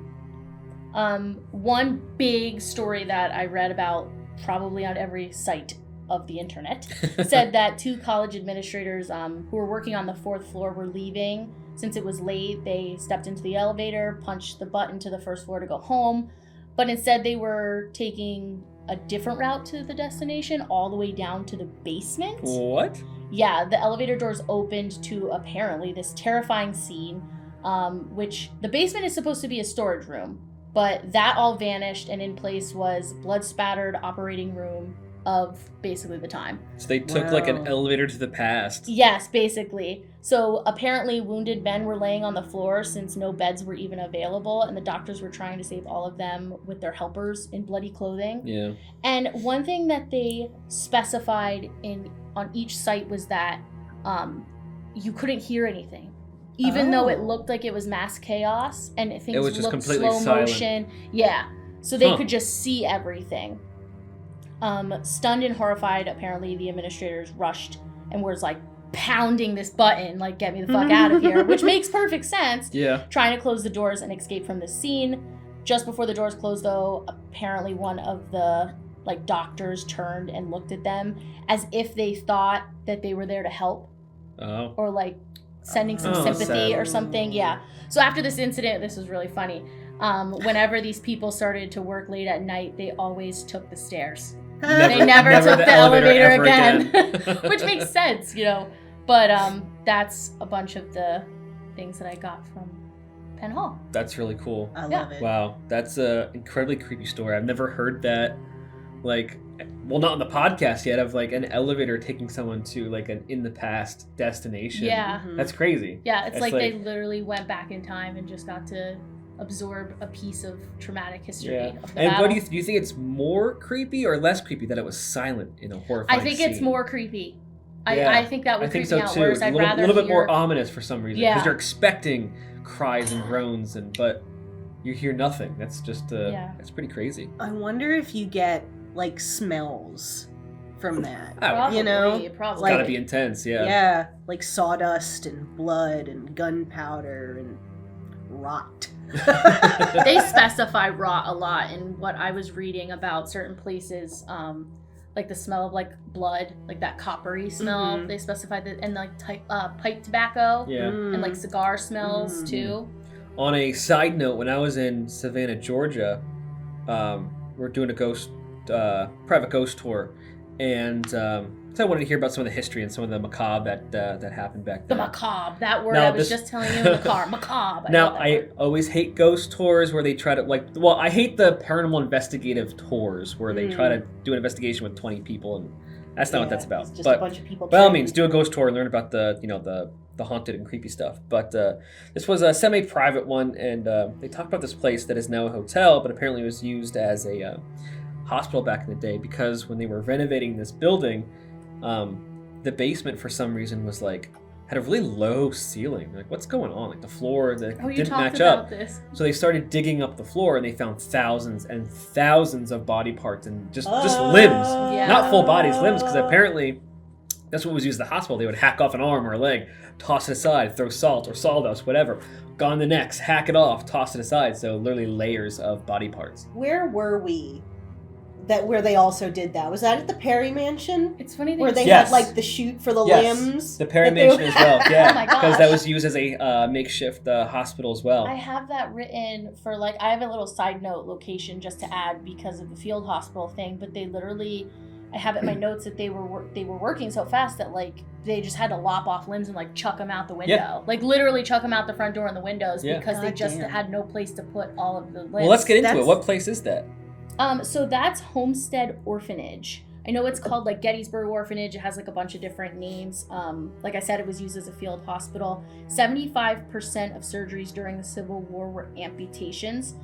One big story that I read about, probably on every site of the internet, said that 2 college administrators who were working on the 4th floor were leaving. Since it was late, they stepped into the elevator, punched the button to the 1st floor to go home, but instead they were taking a different route to the destination, all the way down to the basement. What? Yeah, the elevator doors opened to apparently this terrifying scene, which the basement is supposed to be a storage room, but that all vanished, and in place was blood-spattered operating room of basically the time. So they took like an Wow. elevator to the past. Yes, basically. So apparently wounded men were laying on the floor since no beds were even available, and the doctors were trying to save all of them with their helpers in bloody clothing. Yeah. And one thing that they specified on each site was that you couldn't hear anything. Even though it looked like it was mass chaos and things was just looked completely slow silent. motion. Yeah. So they Huh. could just see everything. Stunned and horrified, apparently the administrators rushed and was like pounding this button, like, get me the fuck out of here, which makes perfect sense. Yeah. Trying to close the doors and escape from the scene. Just before the doors closed, though, apparently one of the like doctors turned and looked at them as if they thought that they were there to help Oh. or like sending some Oh, sympathy sad. or something. Yeah. So after this incident, this was really funny. Whenever these people started to work late at night, they always took the stairs. They never took the elevator ever again. Which makes sense, you know. But that's a bunch of the things that I got from Penn Hall. That's really cool. I Yeah. love it. Wow, that's a incredibly creepy story. I've never heard that, like, well, not on the podcast yet, of like an elevator taking someone to like an in the past destination. Yeah. Mhm. That's crazy. Yeah, it's It's like they like- literally went back in time and just got to absorb a piece of traumatic history Yeah. of the And battle. what do you think it's more creepy or less creepy that it was silent in a horrifying I think it's scene? more creepy. Yeah. I think that would I think creep so me out too. worse. It's a I'd little, rather little bit more hear- ominous for some reason Yeah. because you're expecting cries and groans, but you hear nothing. That's just Yeah. that's pretty crazy. I wonder if you get like smells from that. Probably, You know? It's probably. gotta be intense, yeah. Yeah, like sawdust and blood and gunpowder and rot. They specify rot a lot in what I was reading about certain places. Like the smell of like blood, like that coppery smell. Mhm. They specified that, and like pipe tobacco Yeah. and like cigar smells too. On a side note, when I was in Savannah, Georgia, we're doing a private ghost tour, and so I wanted to hear about some of the history and some of the macabre that happened back The then. macabre, that word Now, I was this- just telling you in the car. Macabre. Now, love that I word. always hate ghost tours where they try to, I hate the paranormal investigative tours where they try to do an investigation with 20 people, and that's not what that's about. It's just But a bunch of people. by all trained. means, do a ghost tour and learn about the haunted and creepy stuff. But this was a semi-private one, and they talked about this place that is now a hotel, but apparently was used as a hospital back in the day, because when they were renovating this building, the basement for some reason was had a really low ceiling. Like, what's going on? Like the floor that Oh, you didn't talked match about up. this. So they started digging up the floor, and they found thousands and thousands of body parts and just limbs, Yeah. not full bodies, limbs, because apparently that's what was used at the hospital. They would hack off an arm or a leg, toss it aside, throw salt or sawdust, whatever. Gone the next, hack it off, toss it aside. So literally layers of body parts. Where were we? Where they also did that? Was that at the Perry Mansion? It's funny that Where you they say Yes. had like the chute for the Yes, limbs? the Perry that they- Mansion as well, yeah, Oh my because that gosh. was used as a makeshift hospital as well. I have that written for I have a little side note location just to add because of the field hospital thing, but they literally, I have it in my notes that they were working so fast that they just had to lop off limbs and chuck them out the window. Yeah. Literally chuck them out the front door and the windows Yeah. because they God just damn. had no place to put all of the limbs. Well, let's get into it. That's- What place is that? So that's Homestead Orphanage. I know it's called Gettysburg Orphanage. It has a bunch of different names. Like I said, it was used as a field hospital. 75% of surgeries during the Civil War were amputations.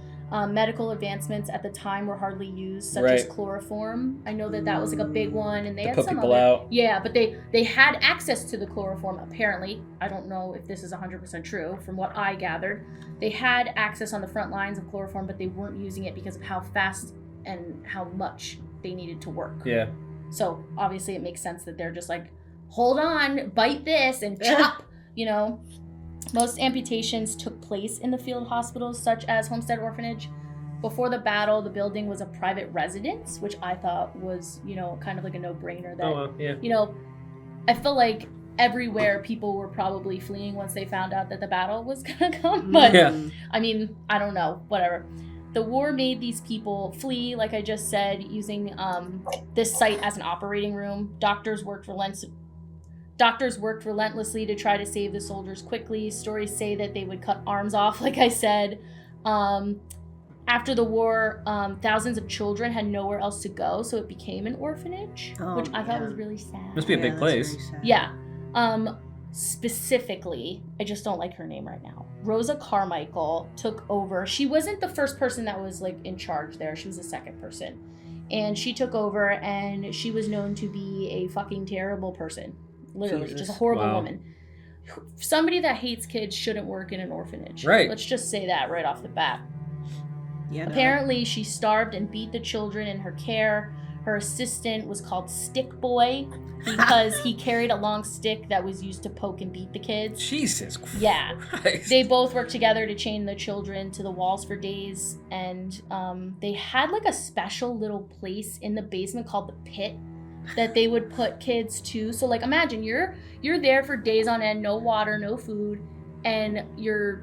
Medical advancements at the time were hardly used, such as Right. chloroform. I know that was a big one, and they To had put some people other. out. Yeah, but they had access to the chloroform, apparently. I don't know if this is 100% true from what I gathered. They had access on the front lines of chloroform, but they weren't using it because of how fast and how much they needed to work. Yeah. So obviously it makes sense that they're just hold on, bite this and chop, Most amputations took place in the field hospitals, such as Homestead Orphanage. Before the battle, the building was a private residence, which I thought was, kind of a no-brainer that, Oh, well, yeah. I feel like everywhere people were probably fleeing once they found out that the battle was gonna come. But Yeah. I mean, I don't know, whatever. The war made these people flee, like I just said, using this site as an operating room. Doctors worked relentlessly to try to save the soldiers quickly. Stories say that they would cut arms off, like I said. After the war, thousands of children had nowhere else to go, so it became an orphanage, Oh, which I thought man. was really sad. Must be a big that's place. very sad. Yeah. Specifically, I just don't like her name right now. Rosa Carmichael took over. She wasn't the first person that was in charge there. She was the second person. And she took over, and she was known to be a fucking terrible person. Literally, Jesus. just a horrible Wow. woman. Somebody that hates kids shouldn't work in an orphanage. Right. Let's just say that right off the bat. Yeah, no. Apparently, she starved and beat the children in her care. Her assistant was called Stick Boy because he carried a long stick that was used to poke and beat the kids. Jesus Christ. Yeah. They both worked together to chain the children to the walls for days, and they had a special little place in the basement called the pit that they would put kids to. So imagine you're there for days on end, no water, no food, and you're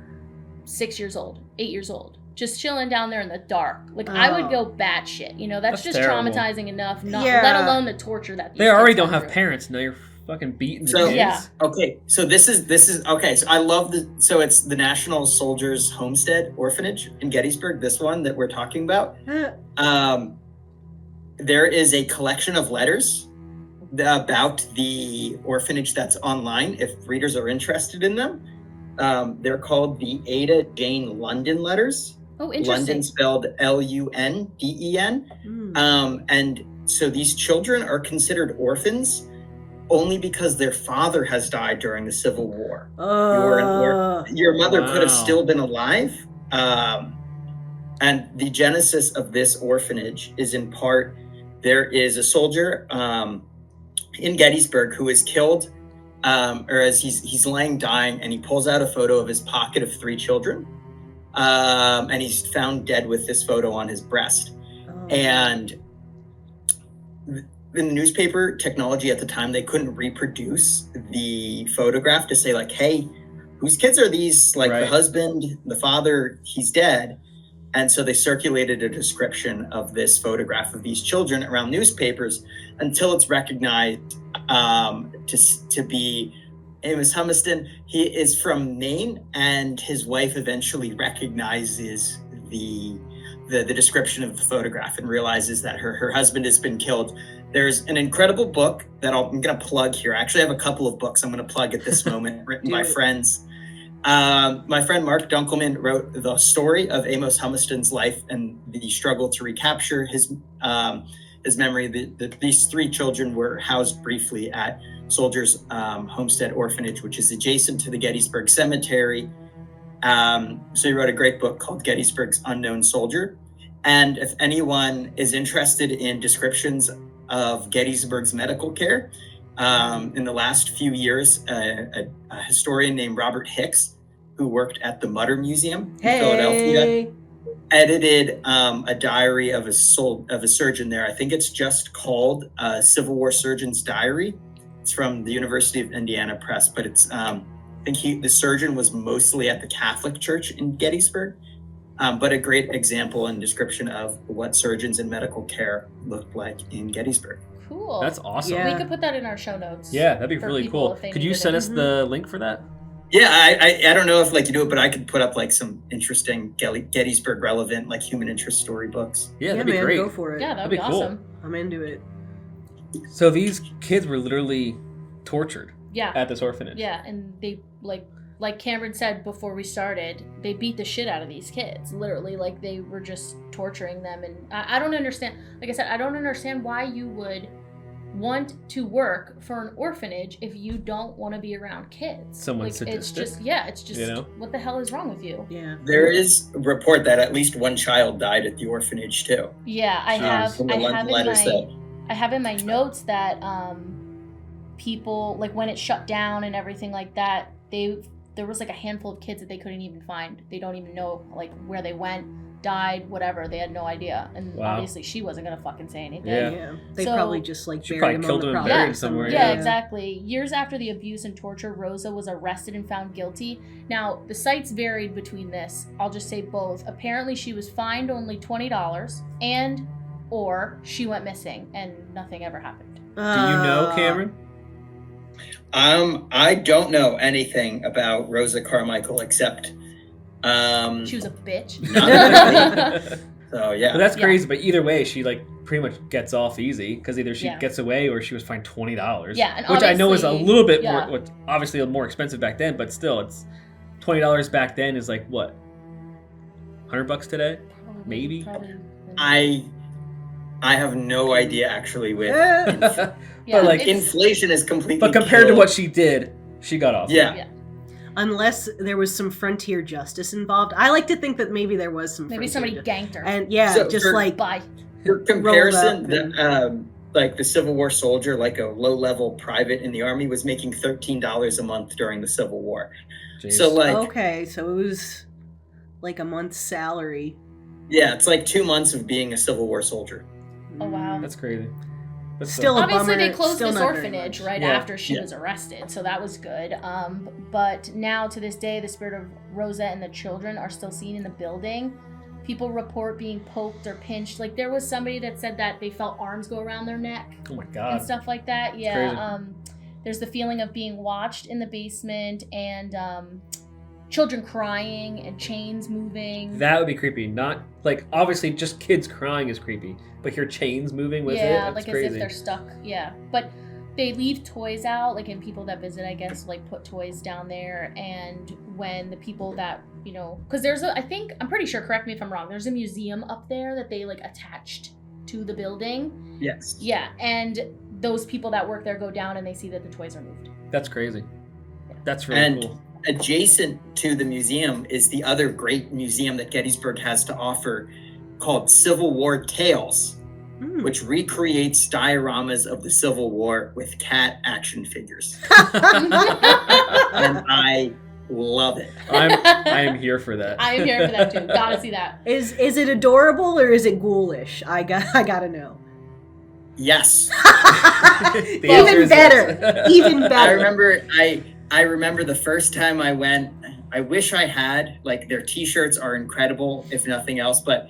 6 years old, 8 years old, just chilling down there in the dark. I would go batshit. That's That's just terrible. traumatizing enough. Not Yeah. let alone the torture that these They already kids don't went have through. parents. Now you're fucking beating the So- kids. Yeah. Okay, so this is okay. So I love so it's the National Soldiers Homestead Orphanage in Gettysburg. This one that we're talking about. There is a collection of letters about the orphanage that's online. If readers are interested in them, they're called the Ada Jane London letters. Oh, interesting. London spelled Lundden. And so these children are considered orphans only because their father has died during the Civil War. Your mother could have Wow. still been alive. And the genesis of this orphanage is in part there is a soldier in Gettysburg who is killed, or as he's laying dying, and he pulls out a photo of his pocket of 3 children, and he's found dead with this photo on his breast. Oh. And in the newspaper technology at the time, they couldn't reproduce the photograph to say like, hey, whose kids are these? Like Right. the husband, the father, he's dead. And so they circulated a description of this photograph of these children around newspapers until it's recognized to be Amos Humiston. He is from Maine, and his wife eventually recognizes the description of the photograph and realizes that her husband has been killed. There's an incredible book that I'm going to plug here. I actually have a couple of books I'm going to plug at this moment, written by friends. My friend Mark Dunkelman wrote the story of Amos Humiston's life and the struggle to recapture his memory. These 3 children were housed briefly at Soldiers Homestead Orphanage, which is adjacent to the Gettysburg Cemetery. So he wrote a great book called Gettysburg's Unknown Soldier. And if anyone is interested in descriptions of Gettysburg's medical care, in the last few years, a historian named Robert Hicks, who worked at the Mutter Museum in Philadelphia, edited a diary of a surgeon there. I think it's just called Civil War Surgeon's Diary. It's from the University of Indiana Press, but it's I think the surgeon was mostly at the Catholic Church in Gettysburg, but a great example and description of what surgeons and medical care looked like in Gettysburg. Cool. That's awesome. Yeah. We could put that in our show notes. Yeah, that'd be for really people cool. if they Could you needed send it. us the link for that? Yeah, I don't know if like you do it, but I could put up like some interesting Gettysburg relevant like human interest storybooks. Yeah, that'd be man, great. go for it. Yeah, that'd That'd be be cool. awesome. I'm into it. So these kids were literally tortured Yeah. at this orphanage. Yeah, and they like Cameron said before we started, they beat the shit out of these kids. Literally, like they were just torturing them, and I don't understand. Like I said, I don't understand why you would want to work for an orphanage if you don't want to be around kids. Someone's like, it's sadistic, just you know? what the hell is wrong with you? Yeah. There is a report that at least 1 child died at the orphanage too. Yeah, I From the letters I have in my notes that people, like when it shut down and everything like that, there was like a handful of kids that they couldn't even find. They don't even know like where they went, died, whatever. They had no idea. And Wow. obviously she wasn't gonna fucking say anything. Yeah. They So- probably just like She buried probably him on killed the him and property. buried somewhere. Yeah, Yeah. exactly. Years after the abuse and torture, Rosa was arrested and found guilty. Now, the sites varied between this. I'll just say both. Apparently, she was fined only $20 or she went missing and nothing ever happened. Do you know, Cameron? I don't know anything about Rosa Carmichael except She was a bitch. so yeah. But that's Yeah. crazy. But either way, she like pretty much gets off easy because either she Yeah. gets away or she was fined $20. Yeah, and which I know is a obviously- little bit yeah. more, obviously more expensive back then, but still, it's $20 back then is like what, $100 today? Maybe. Probably. I have no idea actually with Yeah. Yeah, but, like, it's- inflation is completely But compared to killed- what she did, she got off. Yeah. yeah. Unless there was some frontier justice involved. I like to think that maybe there was some Maybe frontier somebody ganked her. And yeah, So just for- like Bye. For comparison, Rolled the, like the Civil War soldier, like a low-level private in the army, was making $13 a month during the Civil War. Jeez. So like, okay, so it was like a month's salary. yeah, it's like 2 months of being a Civil War soldier. Oh, wow. That's crazy. But Still a Obviously, bummer. they closed Still this not very orphanage much. right Yeah. after she Yeah. was arrested, so that was good. But now, to this day, the spirit of Rosa and the children are still seen in the building. People report being poked or pinched. Like, there was somebody that said that they felt arms go around their neck Oh my and god. stuff like that. crazy. Yeah. There's the feeling of being watched in the basement and children crying and chains moving. That would be creepy. Not like obviously just kids crying is creepy, but hear chains moving with it. Yeah, That's like crazy. as if they're stuck. Yeah, but they leave toys out, like, and people that visit, I guess, like put toys down there. And when the people that, you know, because there's a, I think, I'm pretty sure, correct me if I'm wrong, there's a museum up there that they like attached to the building. Yes. Yeah, and those people that work there go down and they see that the toys are moved. That's crazy. That's really And cool. adjacent to the museum is the other great museum that Gettysburg has to offer, called Civil War Tales. which recreates dioramas of the Civil War with cat action figures. And I love it. I am here for that. I am here for that too. Gotta see that. Is it adorable or is it ghoulish? I gotta know. Yes. The answer Even is better. yes. Even I better. remember the first time I went. I wish I had, like, their t-shirts are incredible, if nothing else, but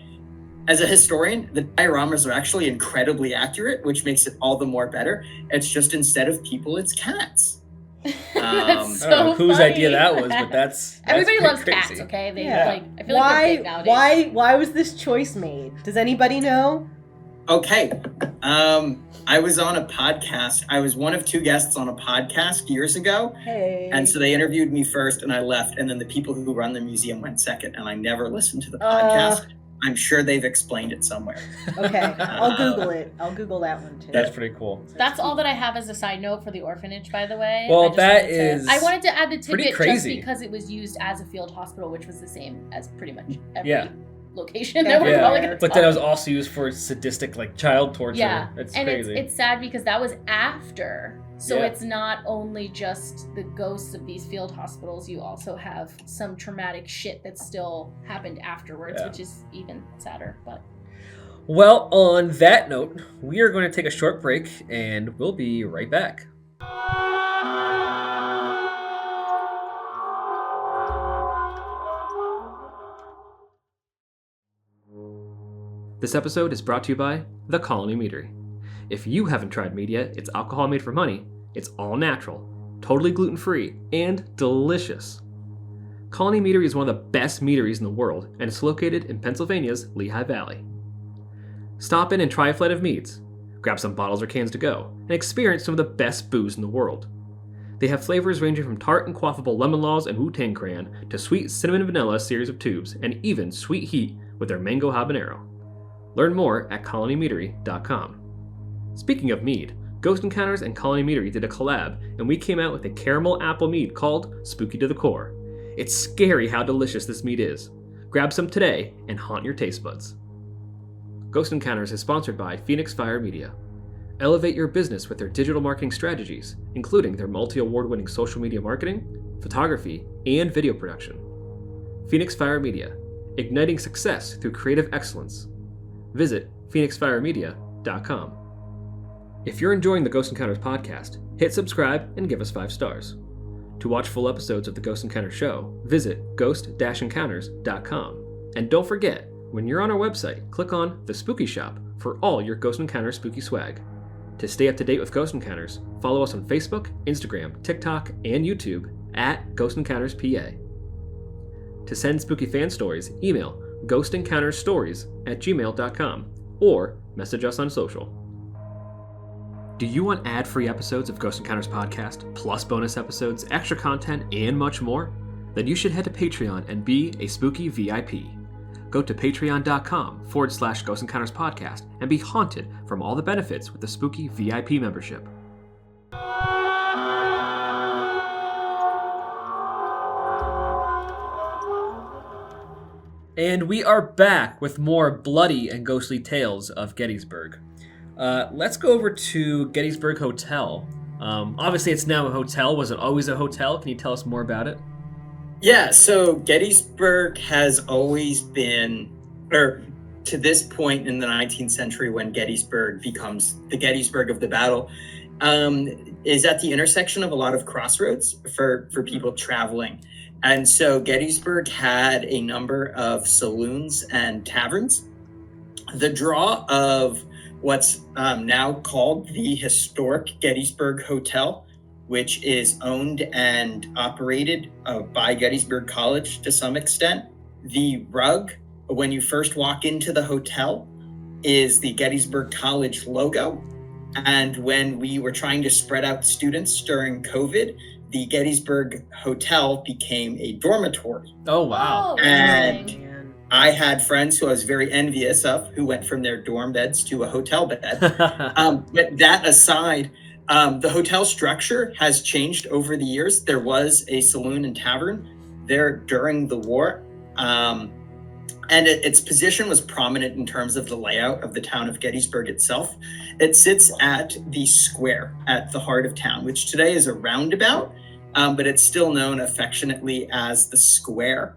as a historian, the dioramas are actually incredibly accurate, which makes it all the more better. It's just instead of people, it's cats. That's I don't know so whose funny. idea that was, but that's Everybody pretty loves crazy. cats, okay? They Yeah. like. I feel like they're big nowadays. Why was this choice made? Does anybody know? Okay. I was on a podcast. I was one of two guests on a podcast years ago. Hey. And so they interviewed me first and I left. And then the people who run the museum went second. And I never listened to the podcast. I'm sure they've explained it somewhere. Okay, I'll Google it. I'll Google that one too. That's pretty cool. That's all that I have as a side note for the orphanage, by the way. Well, I just that wanted to- is I wanted to add the pretty tidbit just crazy. because it was used as a field hospital, which was the same as pretty much every Yeah. location that we're Yeah. probably going to But then it was also used for sadistic, like, child torture. Yeah, It's and crazy. it's sad because that was after. So Yeah. it's not only just the ghosts of these field hospitals, you also have some traumatic shit that still happened afterwards, Yeah. which is even sadder. But Well, on that note, we are going to take a short break, and we'll be right back. This episode is brought to you by The Colony Meadery. If you haven't tried mead yet, it's alcohol made from honey. It's all natural, totally gluten-free, and delicious. Colony Meadery is one of the best meaderies in the world, and it's located in Pennsylvania's Lehigh Valley. Stop in and try a flight of meads, grab some bottles or cans to go, and experience some of the best booze in the world. They have flavors ranging from tart and quaffable lemon laws and Wu-Tang Cran to sweet cinnamon and vanilla series of tubes, and even sweet heat with their mango habanero. Learn more at colonymeadery.com. Speaking of mead, Ghost Encounters and Colony Meadery did a collab, and we came out with a caramel apple mead called Spooky to the Core. It's scary how delicious this mead is. Grab some today and haunt your taste buds. Ghost Encounters is sponsored by Phoenix Fire Media. Elevate your business with their digital marketing strategies, including their multi-award-winning social media marketing, photography, and video production. Phoenix Fire Media, igniting success through creative excellence. Visit phoenixfiremedia.com. If you're enjoying the Ghost Encounters podcast, hit subscribe and give us 5 stars. To watch full episodes of the Ghost Encounters show, visit ghost-encounters.com. And don't forget, when you're on our website, click on the Spooky Shop for all your Ghost Encounters spooky swag. To stay up to date with Ghost Encounters, follow us on Facebook, Instagram, TikTok, and YouTube at Ghost Encounters PA. To send spooky fan stories, email GhostEncountersStories@gmail.com or message us on social. Do you want ad-free episodes of Ghost Encounters podcast, plus bonus episodes, extra content, and much more? Then you should head to Patreon and be a spooky VIP. Go to patreon.com/Ghost Encounters podcast and be haunted from all the benefits with the spooky VIP membership. And we are back with more bloody and ghostly tales of Gettysburg. Let's go over to Gettysburg Hotel. Obviously, it's now a hotel. Was it always a hotel? Can you tell us more about it? Yeah, so Gettysburg has always been, or to this point in the 19th century when Gettysburg becomes the Gettysburg of the battle, is at the intersection of a lot of crossroads for people traveling. And so Gettysburg had a number of saloons and taverns. The draw of what's now called the historic Gettysburg Hotel, which is owned and operated by Gettysburg College to some extent. The rug, when you first walk into the hotel, is the Gettysburg College logo. And when we were trying to spread out students during COVID, the Gettysburg Hotel became a dormitory. Oh, wow. Oh, And- interesting. Man. I had friends who I was very envious of who went from their dorm beds to a hotel bed. But that aside, the hotel structure has changed over the years. There was a saloon and tavern there during the war. And its position was prominent in terms of the layout of the town of Gettysburg itself. It sits at the square at the heart of town, which today is a roundabout, but it's still known affectionately as the square.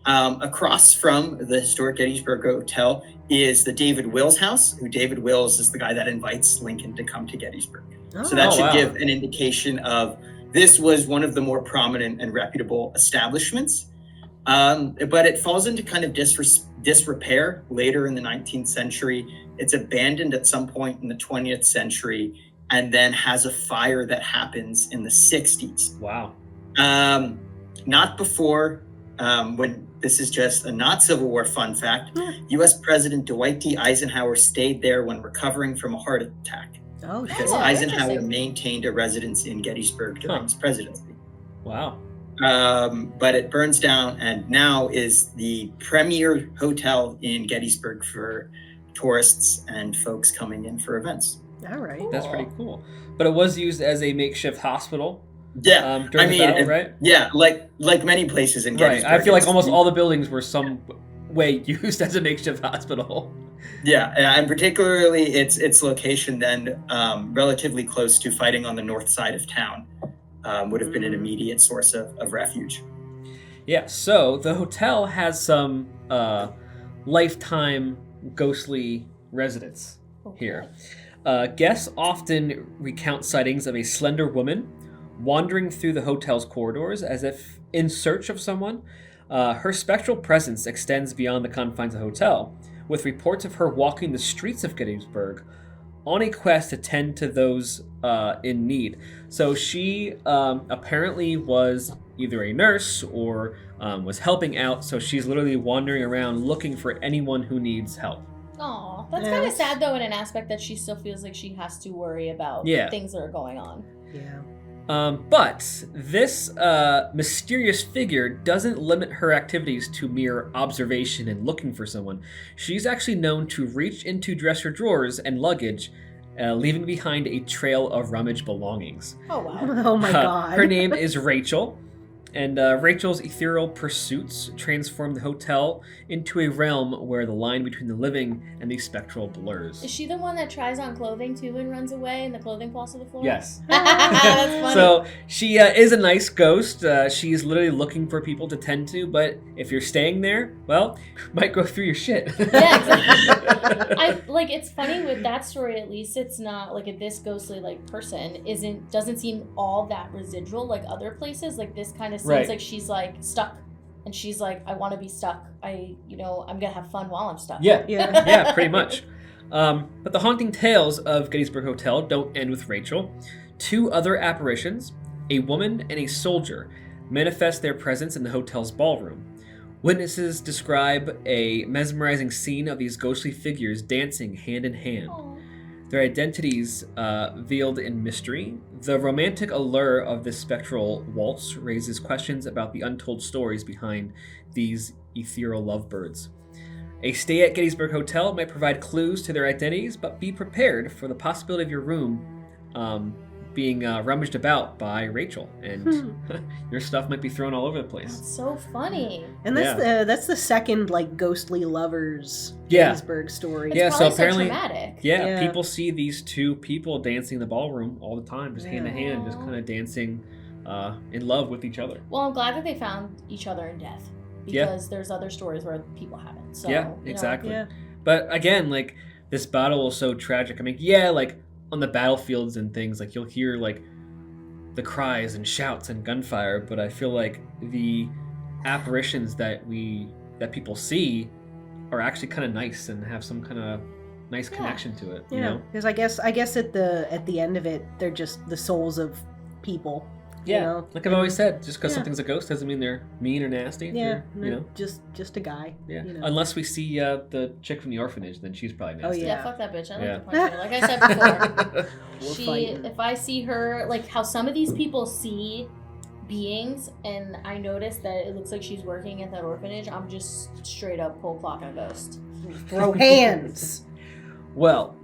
Across from the historic Gettysburg Hotel is the David Wills house, who David Wills is the guy that invites Lincoln to come to Gettysburg. So that should give an indication of this was one of the more prominent and reputable establishments. But it falls into kind of disrepair later in the 19th century. It's abandoned at some point in the 20th century, and then has a fire that happens in the 60s. Wow. Not before, when this is just a not Civil War fun fact, U.S. President Dwight D. Eisenhower stayed there when recovering from a heart attack. Oh, Because shit. Eisenhower maintained a residence in Gettysburg during his presidency. Wow. But it burns down and now is the premier hotel in Gettysburg for tourists and folks coming in for events. All right. That's pretty cool. But it was used as a makeshift hospital. Yeah, During the battle, right? Yeah, like many places in Gettysburg. Right. I feel like almost all the buildings were some way used as a makeshift hospital. Yeah, and particularly its location then relatively close to fighting on the north side of town would have been an immediate source of refuge. Yeah, so the hotel has some lifetime ghostly residents here. Guests often recount sightings of a slender woman wandering through the hotel's corridors as if in search of someone. Her spectral presence extends beyond the confines of the hotel, with reports of her walking the streets of Gettysburg on a quest to tend to those in need. So she apparently was either a nurse or was helping out, so she's literally wandering around looking for anyone who needs help. Aw, that's kind of sad though in an aspect that she still feels like she has to worry about things that are going on. Yeah. But this mysterious figure doesn't limit her activities to mere observation and looking for someone. She's actually known to reach into dresser drawers and luggage, leaving behind a trail of rummaged belongings. Oh, wow. Oh my god. Her name is Rachel, and Rachel's ethereal pursuits transform the hotel into a realm where the line between the living and the spectral blurs. Is she the one that tries on clothing too and runs away and the clothing falls to the floor? Yes. That's funny. So she is a nice ghost. She's literally looking for people to tend to, but if you're staying there, well, might go through your shit. Yeah, exactly. It's funny with that story, at least it's not like this ghostly person doesn't seem all that residual like other places. Like this kind of seems like she's stuck. And she's like, I want to be stuck. I'm gonna have fun while I'm stuck. Yeah, pretty much. But the haunting tales of Gettysburg Hotel don't end with Rachel. Two other apparitions, a woman and a soldier, manifest their presence in the hotel's ballroom. Witnesses describe a mesmerizing scene of these ghostly figures dancing hand in hand. Aww. Their identities veiled in mystery. The romantic allure of this spectral waltz raises questions about the untold stories behind these ethereal lovebirds. A stay at Gettysburg Hotel might provide clues to their identities, but be prepared for the possibility of your room being rummaged about by Rachel, and your stuff might be thrown all over the place. That's so funny. And that's the second ghostly lovers Gettysburg story. It's so apparently, traumatic. Yeah, people see these two people dancing in the ballroom all the time, just hand in hand, just kind of dancing in love with each other. Well, I'm glad that they found each other in death, because there's other stories where people haven't. So, exactly. Yeah. But again, this battle was so tragic. I mean, on the battlefields and things, you'll hear the cries and shouts and gunfire, but I feel like the apparitions that people see are actually kind of nice and have some kind of nice connection to it. Yeah, you know? because I guess at the end of it, they're just the souls of people. Yeah, you know? like I've always said, just because something's a ghost doesn't mean they're mean or nasty. Yeah, they're, just a guy. Yeah, you know. Unless we see the chick from the orphanage, then she's probably nasty. Yeah, fuck that bitch. I like to punch her. Like I said before, if I see her, how some of these people see beings, and I notice that it looks like she's working at that orphanage, I'm just straight up pull clock on a ghost. Throw hands. Well,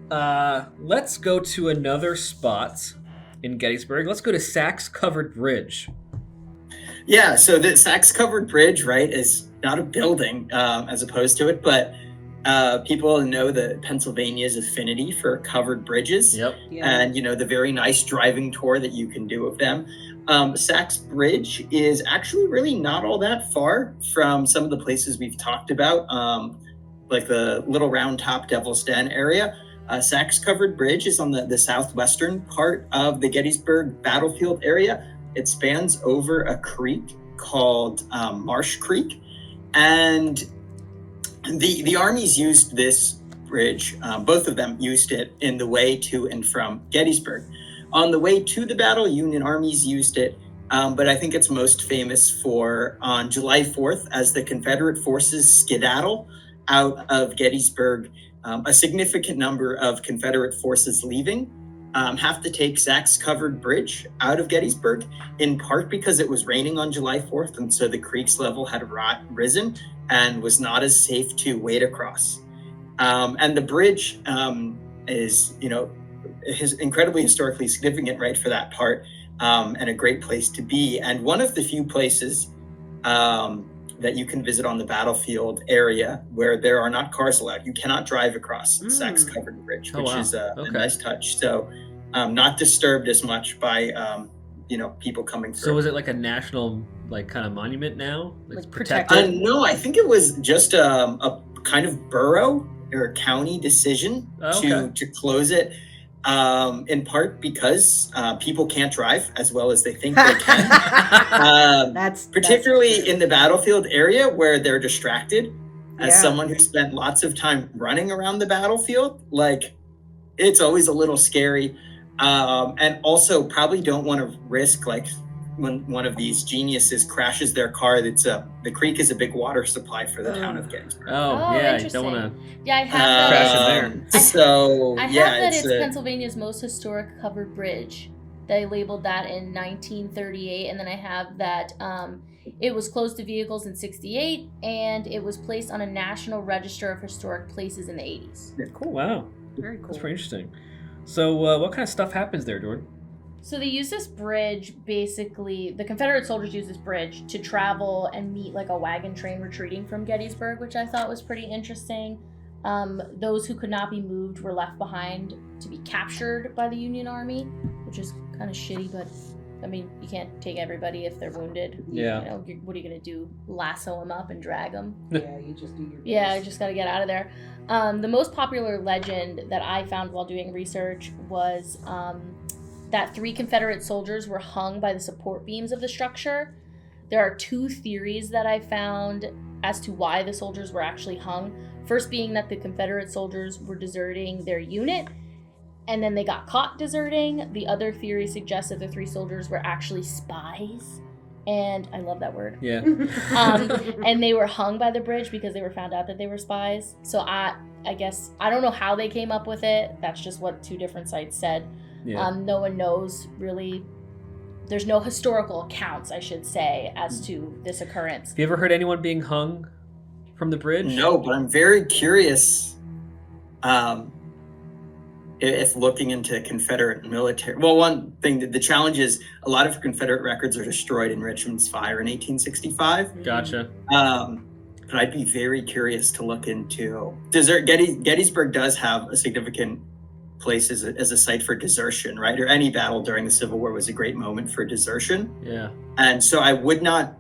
let's go to another spot in Gettysburg. Let's go to Sachs Covered Bridge. Yeah, so the Sachs Covered Bridge, right, is not a building as opposed to it, but people know that Pennsylvania's affinity for covered bridges. Yep. Yeah. And the very nice driving tour that you can do of them. Sachs Bridge is actually really not all that far from some of the places we've talked about, like the Little Round Top Devil's Den area. Sachs Covered Bridge is on the southwestern part of the Gettysburg battlefield area. It spans over a creek called Marsh Creek, and the armies used this bridge. Both of them used it in the way to and from Gettysburg. On the way to the battle, Union armies used it, but I think it's most famous for on July 4th as the Confederate forces skedaddle out of Gettysburg. A significant number of Confederate forces leaving have to take Sachs Covered Bridge out of Gettysburg, in part because it was raining on July 4th, and so the creek's level had risen and was not as safe to wade across. And the bridge is incredibly historically significant, right, for that part, and a great place to be. And one of the few places that you can visit on the battlefield area where there are not cars allowed. You cannot drive across the Sachs Covered Bridge, which is a nice touch. So not disturbed as much by people coming through. So is it like a national kind of monument now? It's Like protected? No, I think it was just a kind of borough or county decision to close it. In part because people can't drive as well as they think they can. That's particularly in the battlefield area where they're distracted. As Yeah. someone who spent lots of time running around the battlefield, it's always a little scary. And also probably don't want to risk when one of these geniuses crashes their car. The creek is a big water supply for the town of Gettysburg. Oh, yeah, you interesting. don't want Yeah, I have Crash that. in there. So I have that it's Pennsylvania's most historic covered bridge. They labeled that in 1938, and then I have that it was closed to vehicles in 68, and it was placed on a National Register of Historic Places in the 80s. Cool. Wow. very cool. That's pretty interesting. So what kind of stuff happens there, Jordan? So they use this bridge, basically, the Confederate soldiers use this bridge to travel and meet a wagon train retreating from Gettysburg, which I thought was pretty interesting. Those who could not be moved were left behind to be captured by the Union Army, which is kind of shitty, but I mean, you can't take everybody if they're wounded. Yeah. What are you going to do? Lasso them up and drag them? Yeah, you just do your best. Yeah, I just got to get out of there. The most popular legend that I found while doing research was that 3 Confederate soldiers were hung by the support beams of the structure. There are 2 theories that I found as to why the soldiers were actually hung. First being that the Confederate soldiers were deserting their unit, and then they got caught deserting. The other theory suggests that the 3 soldiers were actually spies. And I love that word. Yeah. And they were hung by the bridge because they were found out that they were spies. So I guess, I don't know how they came up with it. That's just what 2 different sites said. Yeah. No one knows really. There's no historical accounts, I should say, as to this occurrence. Have you ever heard anyone being hung from the bridge? No, but I'm very curious if looking into Confederate military. Well, one thing, the challenge is a lot of Confederate records are destroyed in Richmond's fire in 1865. Gotcha. But I'd be very curious to look into. Gettysburg does have a significant place as a site for desertion, right? Or any battle during the Civil War was a great moment for desertion. Yeah. And so I would not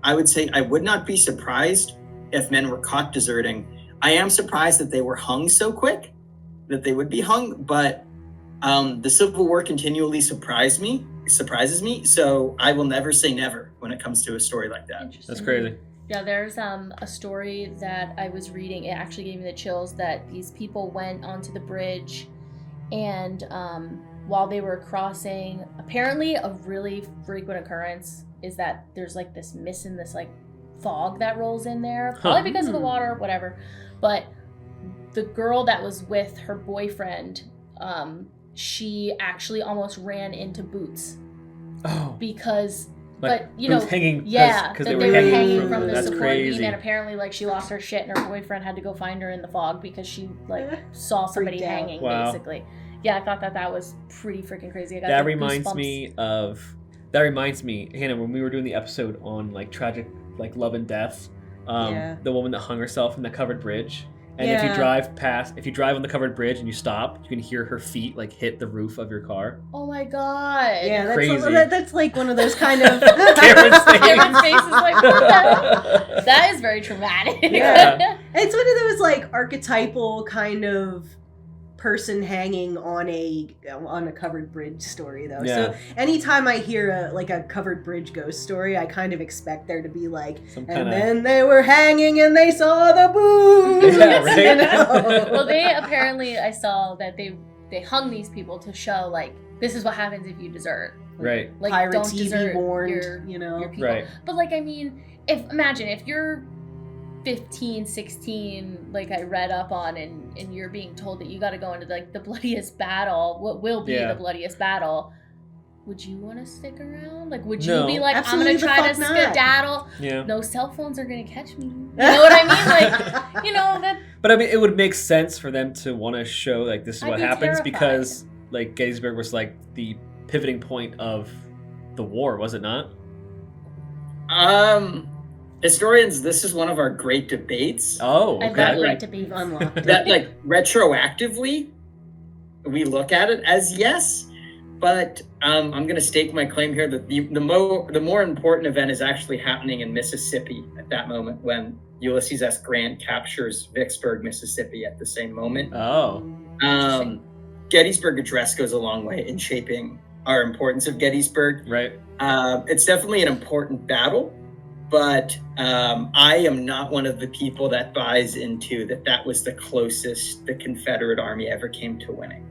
be surprised if men were caught deserting. I am surprised that they were hung so quick, that they would be hung, but the Civil War continually surprises me. So I will never say never when it comes to a story like that. Interesting. That's crazy. Yeah, there's a story that I was reading. It actually gave me the chills that these people went onto the bridge, and while they were crossing, apparently a really frequent occurrence is that there's this mist and this fog that rolls in there, probably because of the water, whatever. But the girl that was with her boyfriend, she actually almost ran into Boots Oh. because, Boots hanging. yeah, because that they were hanging from the that's support crazy. beam, and apparently she lost her shit, and her boyfriend had to go find her in the fog because she saw somebody Freaked out. hanging, Wow. basically. Yeah, I thought that was pretty freaking crazy. I got That the reminds goosebumps. me, Hannah, when we were doing the episode on tragic love and death, The woman that hung herself in the covered bridge. And if you drive on the covered bridge and you stop, you can hear her feet like hit the roof of your car. Oh my god. Yeah, that's Crazy. That's like one of those kind of Cameron's face is like, what the hell? That is very traumatic. Yeah. It's one of those like archetypal kind of person hanging on a covered bridge story though. Yeah. So anytime I hear a covered bridge ghost story, I kind of expect there to be like, then they were hanging and they saw the boobs. Yeah, right? You know? Well, they apparently, I saw that they hung these people to show like, this is what happens if you desert. Right. Like, Pirates, don't be desert warned, your people. Right. But like, I mean, imagine if you're 15, 16, like I read up on, and you're being told that you got to go into like the bloodiest battle, what will be the bloodiest battle, would you want to stick around? Like, would you be like, absolutely, I'm going to try to skedaddle? Yeah. No cell phones are going to catch me. You know what I mean? Like, you know, that... But I mean, it would make sense for them to want to show like this is what happens terrified. because like Gettysburg was like the pivoting point of the war, was it not? Historians, this is one of our great debates. Oh, I okay. love great debates. Unlocked. That like retroactively, we look at it as yes, but I'm going to stake my claim here that the more important event is actually happening in Mississippi at that moment when Ulysses S. Grant captures Vicksburg, Mississippi at the same moment. Oh. Gettysburg Address goes a long way in shaping our importance of Gettysburg. Right. It's definitely an important battle. But I am not one of the people that buys into that was the closest the Confederate Army ever came to winning.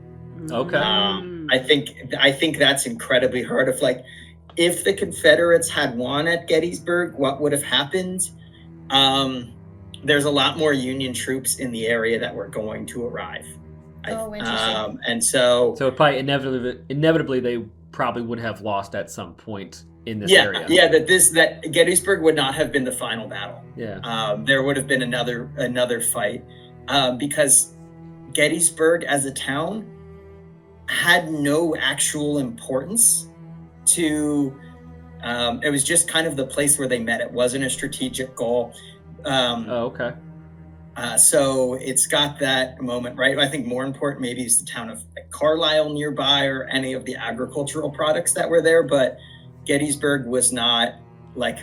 Okay. I think that's incredibly hard. If the Confederates had won at Gettysburg, what would have happened? There's a lot more Union troops in the area that were going to arrive. Interesting. And so probably inevitably they probably would have lost at some point in this area. Yeah, that Gettysburg would not have been the final battle. Yeah. There would have been another fight because Gettysburg as a town had no actual importance to. It was just kind of the place where they met. It wasn't a strategic goal. Okay. So it's got that moment, right? I think more important maybe is the town of Carlisle nearby or any of the agricultural products that were there, but Gettysburg was not like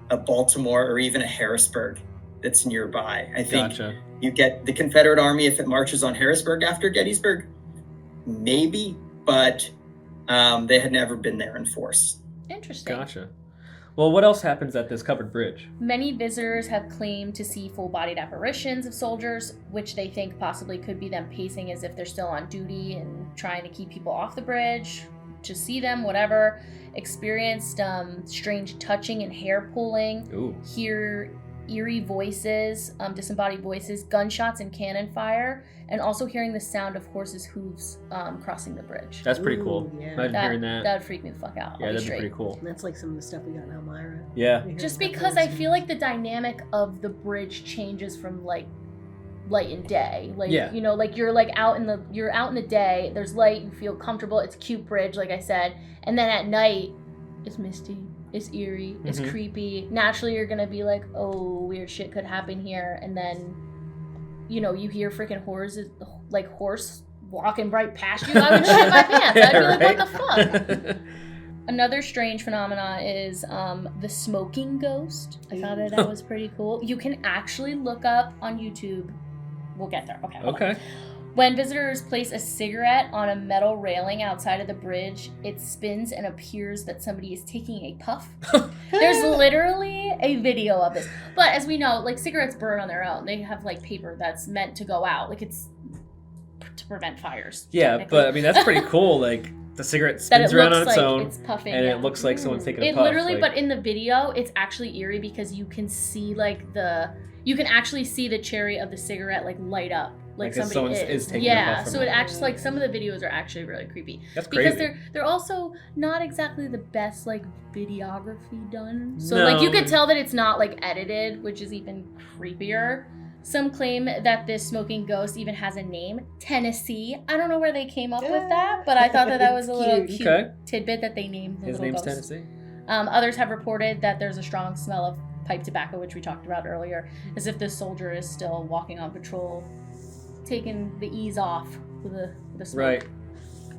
a Baltimore or even a Harrisburg that's nearby. I think you get the Confederate Army if it marches on Harrisburg after Gettysburg, maybe, but they had never been there in force. Interesting. Gotcha. Well, what else happens at this covered bridge? Many visitors have claimed to see full-bodied apparitions of soldiers, which they think possibly could be them pacing as if they're still on duty and trying to keep people off the bridge, to see them, whatever. Experienced strange touching and hair pulling. Ooh. Hear eerie voices, disembodied voices, gunshots and cannon fire, and also hearing the sound of horses' hooves crossing the bridge. That's pretty cool. Yeah. Imagine hearing that. That would freak me the fuck out. Yeah, that'd be pretty cool. That's like some of the stuff we got in Elmira. Yeah. Just because I feel like the dynamic of the bridge changes from like light and day. Like, you know, like you're out in the day, there's light, you feel comfortable, it's a cute bridge, like I said, and then at night it's misty, it's eerie, it's creepy. Naturally you're gonna be like, oh, weird shit could happen here, and then, you know, you hear freaking horses, like horse walking right past you. I would shit my pants. I'd be like, what the fuck? Another strange phenomena is the smoking ghost. I thought that was pretty cool. You can actually look up on YouTube. We'll get there. Okay. When visitors place a cigarette on a metal railing outside of the bridge, it spins and appears that somebody is taking a puff. There's literally a video of this. But as we know, like, cigarettes burn on their own. They have like paper that's meant to go out. Like, it's to prevent fires. Yeah, but I mean, that's pretty cool. Like, the cigarette spins around on its own, it's puffing, and it looks like someone's taking a puff. puff. Literally, but in the video, it's actually eerie because you can see you can actually see the cherry of the cigarette like light up, like somebody is taking a puff. So it actually, like, some of the videos are actually really creepy. That's crazy. Because they're also not exactly the best like videography done. So like you could tell that it's not like edited, which is even creepier. Some claim that this smoking ghost even has a name, Tennessee. I don't know where they came up with that, but I thought that was a little cute tidbit that they named the His little name's ghost. Tennessee. Others have reported that there's a strong smell of pipe tobacco, which we talked about earlier, as if this soldier is still walking on patrol, taking the ease off with a smoke. Right.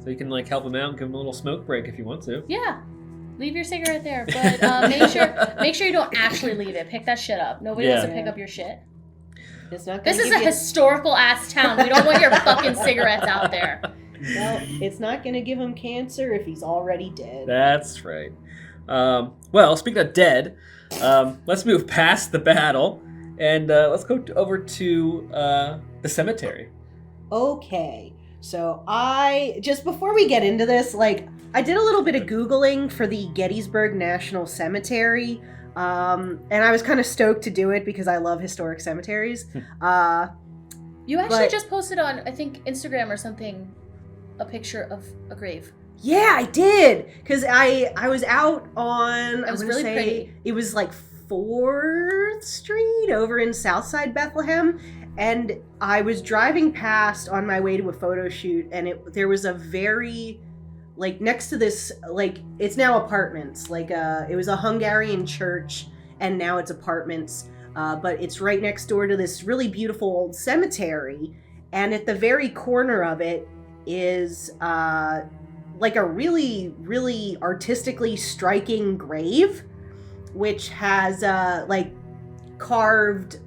So you can like help him out and give him a little smoke break if you want to. Yeah. Leave your cigarette there, but make sure you don't actually leave it. Pick that shit up. Nobody wants to pick up your shit. It's not This is a historical ass town. We don't want your fucking cigarettes out there. Well, it's not going to give him cancer if he's already dead. That's right. Well, speaking of dead, let's move past the battle and let's go over to the cemetery. Okay. So just before we get into this, like, I did a little bit of Googling for the Gettysburg National Cemetery, and I was kind of stoked to do it because I love historic cemeteries. You actually just posted on, I think, Instagram or something, a picture of a grave. Yeah, I did, because I was out on, It was really pretty. It was like 4th Street over in Southside Bethlehem, and I was driving past on my way to a photo shoot, and there was a very, like, next to this, like, it's now apartments, like, it was a Hungarian church, and now it's apartments, but it's right next door to this really beautiful old cemetery, and at the very corner of it is, like, a really, really artistically striking grave, which has, like, carved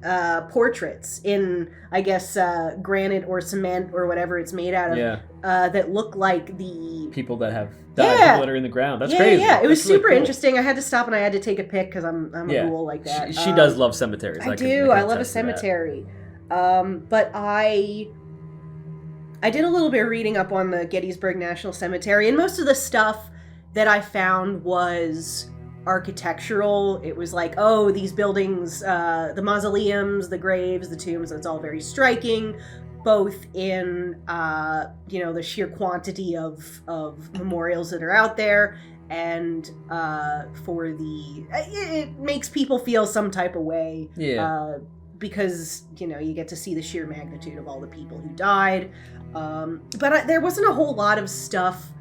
portraits in, I guess, granite or cement or whatever it's made out of, that look like the people that have died, people that are in the ground. That's crazy. Yeah, it was That's really super cool. interesting. I had to stop and I had to take a pic because I'm a ghoul like that. She does love cemeteries. I do. I love a cemetery. But I did a little bit of reading up on the Gettysburg National Cemetery, and most of the stuff that I found was architectural. It was like, oh, these buildings, the mausoleums, the graves, the tombs, it's all very striking, both in, the sheer quantity of memorials that are out there, and it makes people feel some type of way. Because, you get to see the sheer magnitude of all the people who died. But there wasn't a whole lot of stuff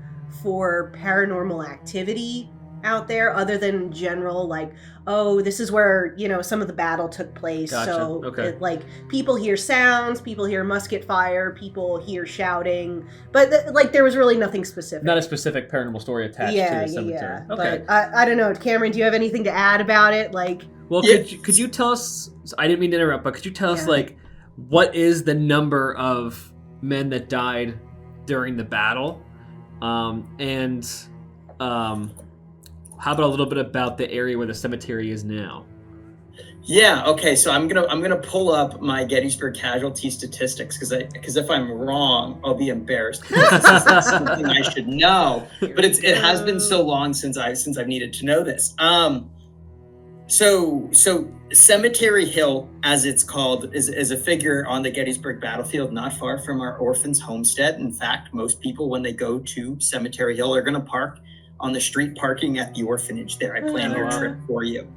for paranormal activity out there other than general, like, oh, this is where, some of the battle took place. Gotcha. So, Okay. like, people hear sounds, people hear musket fire, people hear shouting. But, there was really nothing specific. Not a specific paranormal story attached to the cemetery. Yeah. Okay. But I don't know. Cameron, do you have anything to add about it? Like... Well, could you tell us, I didn't mean to interrupt, but could you tell us, like, what is the number of men that died during the battle? How about a little bit about the area where the cemetery is now? Yeah. Okay. So I'm gonna pull up my Gettysburg casualty statistics because if I'm wrong, I'll be embarrassed. This is something I should know, but it has been so long since I've needed to know this. So Cemetery Hill, as it's called, is a figure on the Gettysburg battlefield, not far from our orphans' homestead. In fact, most people, when they go to Cemetery Hill, are going to park on the street parking at the orphanage there. I planned your trip for you.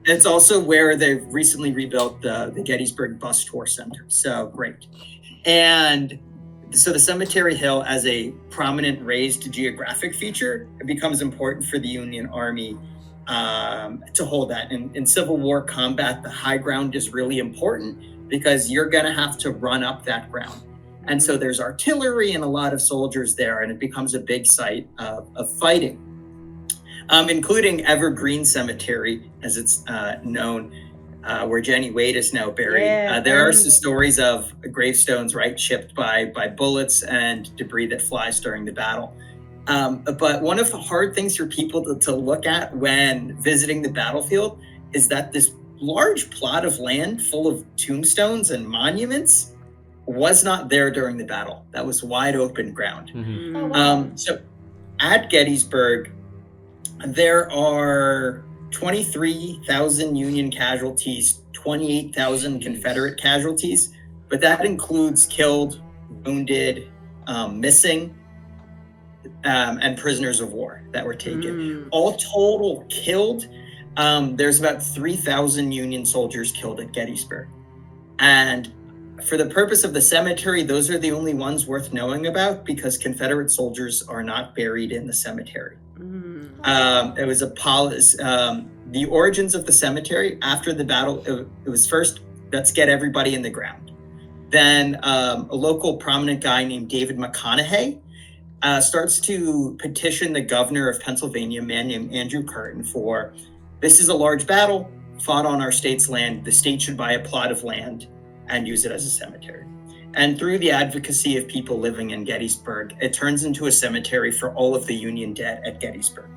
It's also where they've recently rebuilt the Gettysburg Bus Tour Center. So great. And so the Cemetery Hill, as a prominent raised geographic feature, it becomes important for the Union Army to hold that. In Civil War combat, the high ground is really important because you're going to have to run up that ground. And so there's artillery and a lot of soldiers there, and it becomes a big site of fighting, including Evergreen Cemetery, as it's known, where Jenny Wade is now buried. There are some stories of gravestones, right, chipped by bullets and debris that flies during the battle. But one of the hard things for people to look at when visiting the battlefield is that this large plot of land full of tombstones and monuments was not there during the battle. That was wide open ground. Mm-hmm. Oh, wow. So at Gettysburg, there are 23,000 Union casualties, 28,000 Confederate casualties, but that includes killed, wounded, missing, and prisoners of war that were taken. All total killed, there's about 3,000 Union soldiers killed at Gettysburg. And for the purpose of the cemetery, those are the only ones worth knowing about because Confederate soldiers are not buried in the cemetery. It was the origins of the cemetery after the battle. It was first, let's get everybody in the ground. Then a local prominent guy named David McConaughey starts to petition the governor of Pennsylvania, a man named Andrew Curtin, for this is a large battle fought on our state's land. The state should buy a plot of land and use it as a cemetery. And through the advocacy of people living in Gettysburg, it turns into a cemetery for all of the Union dead at Gettysburg.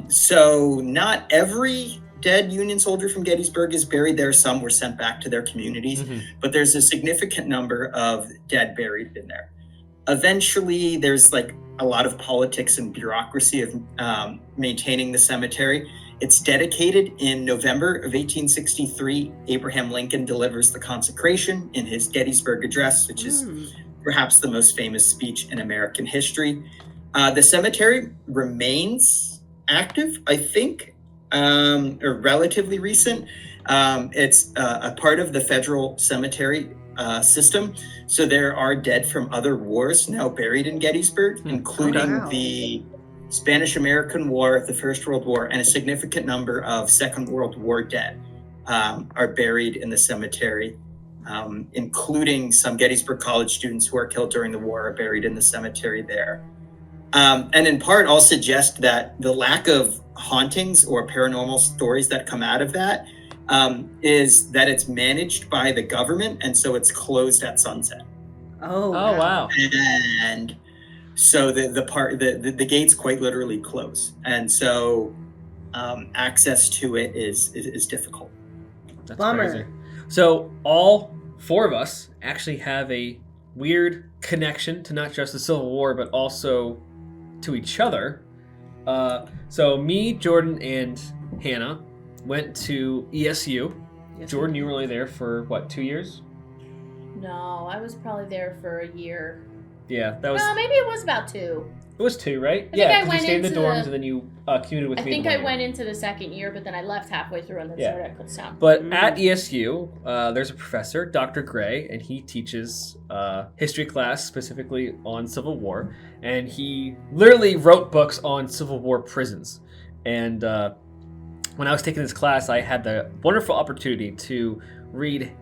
So not every dead Union soldier from Gettysburg is buried there. Some were sent back to their communities, but there's a significant number of dead buried in there. Eventually, there's like a lot of politics and bureaucracy of maintaining the cemetery. It's dedicated in November of 1863. Abraham Lincoln delivers the consecration in his Gettysburg Address, which is perhaps the most famous speech in American history. The cemetery remains active, I think, or relatively recent. It's a part of the federal cemetery system. So there are dead from other wars now buried in Gettysburg, including the Spanish-American War, the First World War, and a significant number of Second World War dead are buried in the cemetery, including some Gettysburg College students who were killed during the war are buried in the cemetery there. And in part, I'll suggest that the lack of hauntings or paranormal stories that come out of that is that it's managed by the government, and so it's closed at sunset. Oh, wow. And so the gates quite literally close, and so access to it is difficult. That's Bummer. crazy. So all four of us actually have a weird connection to not just the Civil War, but also to each other. So me, Jordan, and Hannah went to ESU. Yes, Jordan, you were only there for, 2 years? No, I was probably there for a year. Yeah, that was... No, maybe it was about 2. It was 2, right? I think I 'cause went you stayed in the into dorms the- and then you commuted with I me. think in the I morning. went into the second year, but then I left halfway through and then Yeah. started at Kutztown. But at ESU, there's a professor, Dr. Gray, and he teaches history class specifically on Civil War. And he literally wrote books on Civil War prisons. And when I was taking this class, I had the wonderful opportunity to read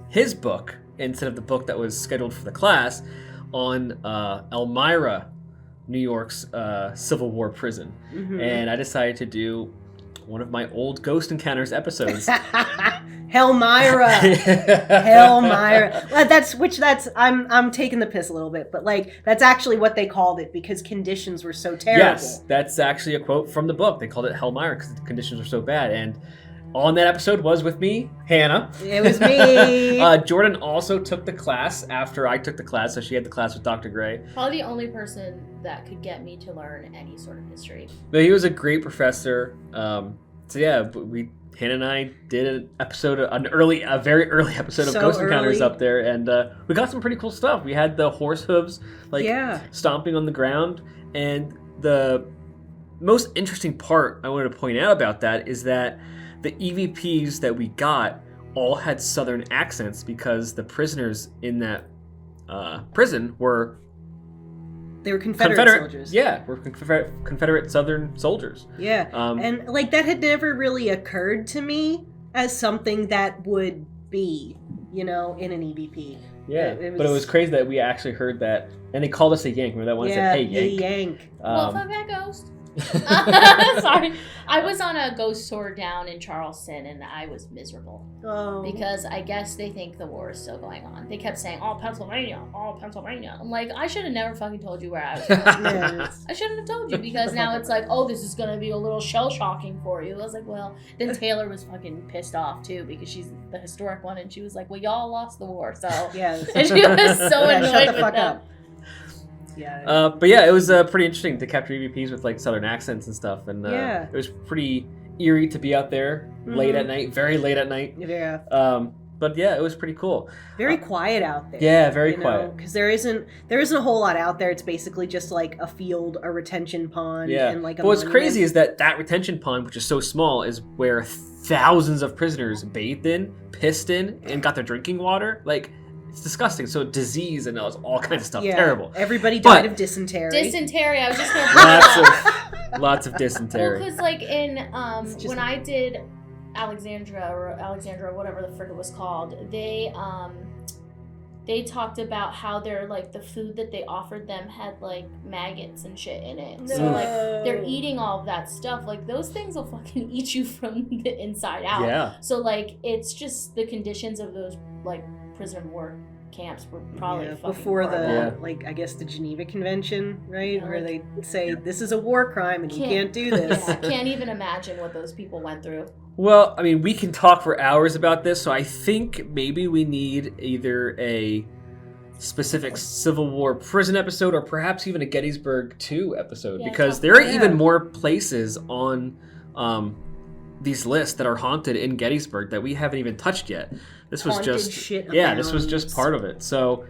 his book instead of the book that was scheduled for the class on Elmira, New York's Civil War prison. And I decided to do one of my old Ghost Encounters episodes. Hellmyra. Hellmyra. I'm taking the piss a little bit, but like that's actually what they called it because conditions were so terrible. Yes, that's actually a quote from the book. They called it Hellmyra because the conditions were so bad. And on that episode was with me, Hannah. It was me. Jordan also took the class after I took the class, so she had the class with Dr. Gray. Probably the only person that could get me to learn any sort of history. But he was a great professor. So yeah, Hannah and I did an episode, a very early episode of So Ghost Encounters early. up there, and we got some pretty cool stuff. We had the horse hooves, stomping on the ground, and the most interesting part I wanted to point out about that is that the EVPs that we got all had Southern accents because the prisoners in that prison were They were Confederate soldiers. Yeah, were Confederate Southern soldiers. Yeah. Um, And like that had never really occurred to me as something that would be, in an EVP. Yeah, It but it was crazy that we actually heard that, and they called us a Yank. Remember that one said, "Hey Yank." Yank. Welcome back, Ghost. Sorry. I was on a ghost tour down in Charleston and I was miserable Oh. because I guess they think the war is still going on. They kept saying, "Oh, Pennsylvania, oh, Pennsylvania." I'm like, I should have never fucking told you where I was from. Yes. I shouldn't have told you because now it's like, oh, this is going to be a little shell shocking for you. I was like, well, then Taylor was fucking pissed off too because she's the historic one and she was like, well, y'all lost the war, so. Yes. And she was so Yeah, annoyed shut the with fuck them. up. Yeah. But yeah, it was pretty interesting to capture EVPs with like Southern accents and stuff, and Yeah. it was pretty eerie to be out there late at night, very late at night. Yeah. But yeah, it was pretty cool. Very quiet out there. Yeah, very quiet. Because there isn't a whole lot out there. It's basically just like a field, a retention pond, Yeah. and like a But what's monument. crazy is that retention pond, which is so small, is where thousands of prisoners bathed in, pissed in, and got their drinking water. Like, it's disgusting. So disease and all kinds of stuff, Yeah. terrible. Everybody died But- of dysentery. Dysentery. I was just gonna bring that Lots of Well, dysentery. because like in just- when I did Alexandra, whatever the frick it was called, they talked about how they're like the food that they offered them had like maggots and shit in it. So like they're eating all of that stuff. Like those things will fucking eat you from the inside out. Yeah. So like it's just the conditions of those like prisoner of war camps were probably Yeah, fucking before the horrible. like I guess the Geneva Convention, right? Yeah, Where like- they say this is a war crime and you can't do this. Yeah, can't even imagine what those people went through. Well, I mean, we can talk for hours about this, so I think maybe we need either a specific Civil War prison episode or perhaps even a Gettysburg 2 episode, Yeah, because talk- there are yeah. even more places on these lists that are haunted in Gettysburg that we haven't even touched yet. This was Haunted just shit this was just abounds. part of it. So,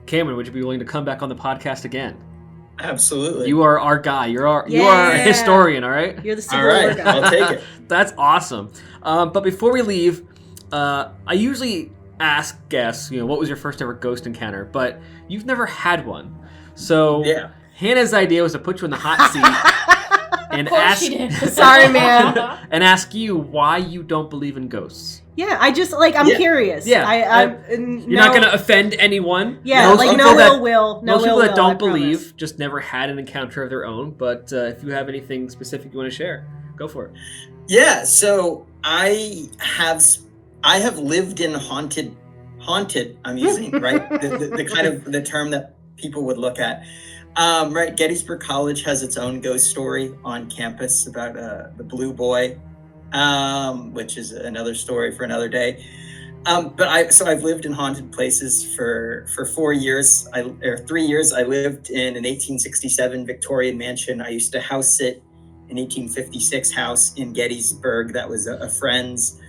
Cameron, would you be willing to come back on the podcast again? Absolutely. You are our guy. You are a Yeah. historian, all right? You're the Civil All War right, guy. I'll take it. That's awesome. But before we leave, I usually ask guests, what was your first ever ghost encounter? But you've never had one. So Yeah. Hannah's idea was to put you in the hot seat and Of course ask she did. Sorry, man. and ask you why you don't believe in ghosts. Yeah, I just like I'm Yeah. Yeah, curious. You're not going to offend anyone. Yeah, Most like people no that- ill will. No Most people ill that will, I don't believe promise. just never had an encounter of their own. But if you have anything specific you want to share, go for it. Yeah, so I have lived in haunted. I'm using right the kind of the term that people would look at. Right, Gettysburg College has its own ghost story on campus about the Blue Boy, which is another story for another day. But I've lived in haunted places for 4 years, or 3 years. I lived in an 1867 Victorian mansion. I used to house sit an 1856 house in Gettysburg that was a friend's.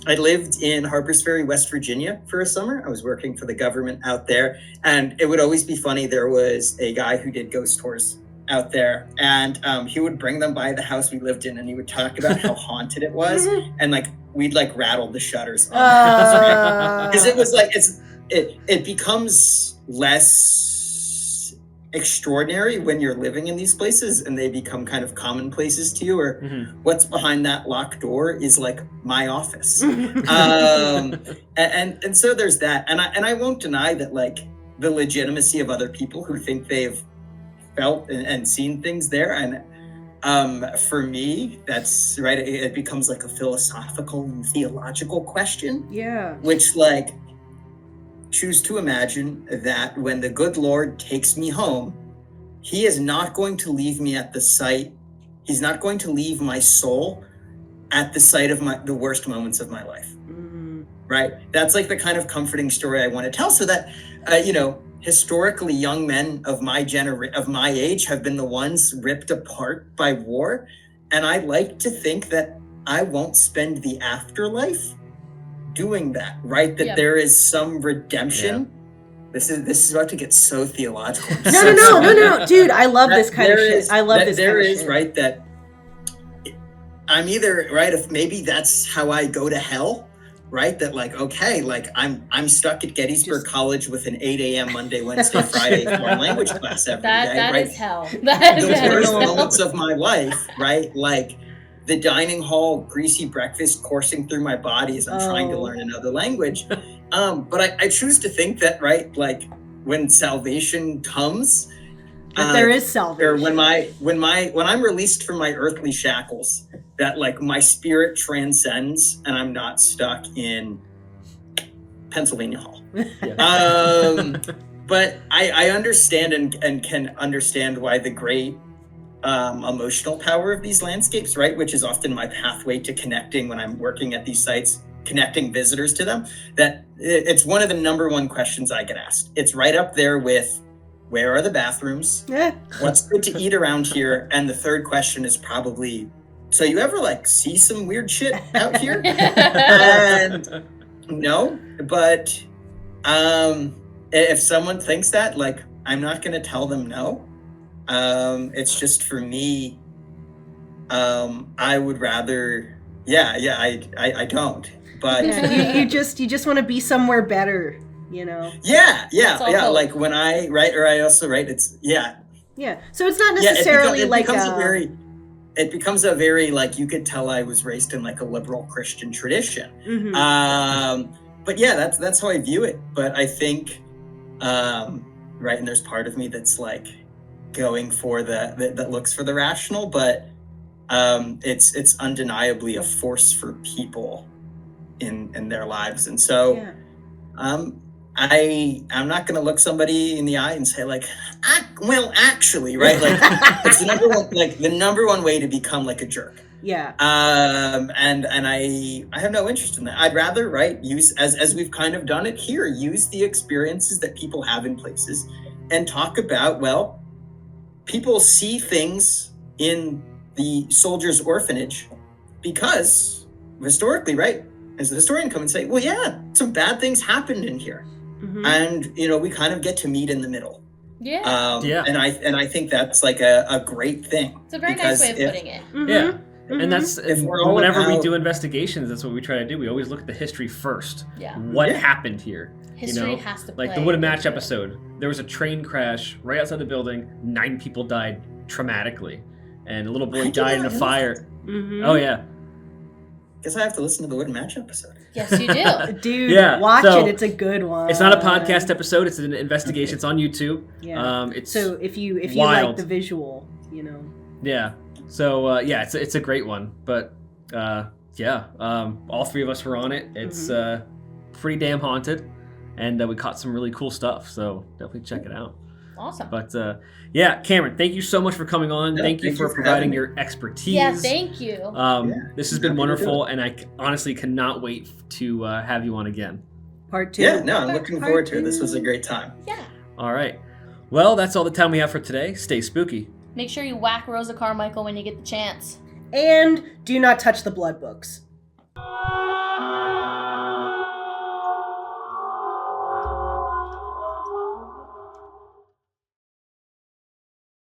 I lived in Harpers Ferry, West Virginia for a summer. I was working for the government out there, and it would always be funny. There was a guy who did ghost tours out there, and he would bring them by the house we lived in, and he would talk about how haunted it was, and like we'd like rattle the shutters on the house, right? Because it was like it becomes less extraordinary when you're living in these places and they become kind of commonplaces to you, or what's behind that locked door is like my office. And so there's that, and I won't deny that, like, the legitimacy of other people who think they've felt and seen things there. And for me, that's right, it becomes like a philosophical and theological question, Yeah. which, like, choose to imagine that when the good Lord takes me home, he is not going to leave me at the site. He's not going to leave my soul at the site of the worst moments of my life. Right? That's like the kind of comforting story I want to tell, so that, historically young men of my age have been the ones ripped apart by war. And I like to think that I won't spend the afterlife doing that, right? That Yep. there is some redemption. This is about to get so theological. No, dude! I love That this kind of there shit. is- I love that this there kind of is, shit. right, that I'm either, right, if maybe that's how I go to hell, right? That, like, okay, like I'm stuck at Gettysburg College with an 8 a.m. Monday, Wednesday, Friday foreign language class every day, That right? is hell. That is The worst hell. moments of my life, right? Like the dining hall, greasy breakfast coursing through my body as I'm trying to Oh. learn another language. But I choose to think that, right, like when salvation comes, But there is or salvation. when I'm released from my earthly shackles, that like my spirit transcends and I'm not stuck in Pennsylvania Hall. But I understand and can understand why the great emotional power of these landscapes, right, which is often my pathway to connecting when I'm working at these sites, connecting visitors to them, that it's one of the number one questions I get asked. It's right up there with, where are the bathrooms? Yeah. What's good to eat around here? And the third question is probably, so you ever like see some weird shit out here? And no, but if someone thinks that, like, I'm not going to tell them no. It's just, for me, I would rather, I don't. But Yeah, you just want to be somewhere better. you know? Yeah. That's all hope. Like when I write, or I also write, it's, Yeah. So it's not necessarily it becomes a very, like, you could tell I was raised in like a liberal Christian tradition. Mm-hmm. But yeah, that's how I view it. But I think, right, and there's part of me that's like going for that looks for the rational, but it's undeniably a force for people in their lives. And so I'm not going to look somebody in the eye and say like, actually, right? Like it's the number one way to become like a jerk. Yeah. And I have no interest in that. I'd rather, right, use, as we've kind of done it here, use the experiences that people have in places and talk about, well, people see things in the soldiers' orphanage because historically, right, as a historian come and say, well, yeah, some bad things happened in here. Mm-hmm. And, you know, we kind of get to meet in the middle. Yeah. And I think that's like a great thing. It's a very nice way of putting it. Mm-hmm. Yeah. Mm-hmm. And that's whenever we do investigations, that's what we try to do. We always look at the history first. Yeah. What happened here? History has to play. Like the Wood and Match episode. There was a train crash right outside the building. 9 people died traumatically. And a little boy died in a fire. Mm-hmm. Oh, yeah. Guess I have to listen to the Wood and Match episode. Yes, you do. Dude, watch it. It's a good one. It's not a podcast episode. It's an investigation. It's on YouTube. Yeah. It's so if you wild. like the visual, you know. Yeah. So it's a great one. But all 3 of us were on it. It's pretty damn haunted, and we caught some really cool stuff. So definitely check it out. Awesome. But Cameron, thank you so much for coming on. Thank you for providing your expertise. Yeah, thank you. This has been wonderful, and I honestly cannot wait to have you on again. Part 2. Yeah, no, I'm looking forward to it. This was a great time. Yeah. All right. Well, that's all the time we have for today. Stay spooky. Make sure you whack Rosa Carmichael when you get the chance. And do not touch the blood books.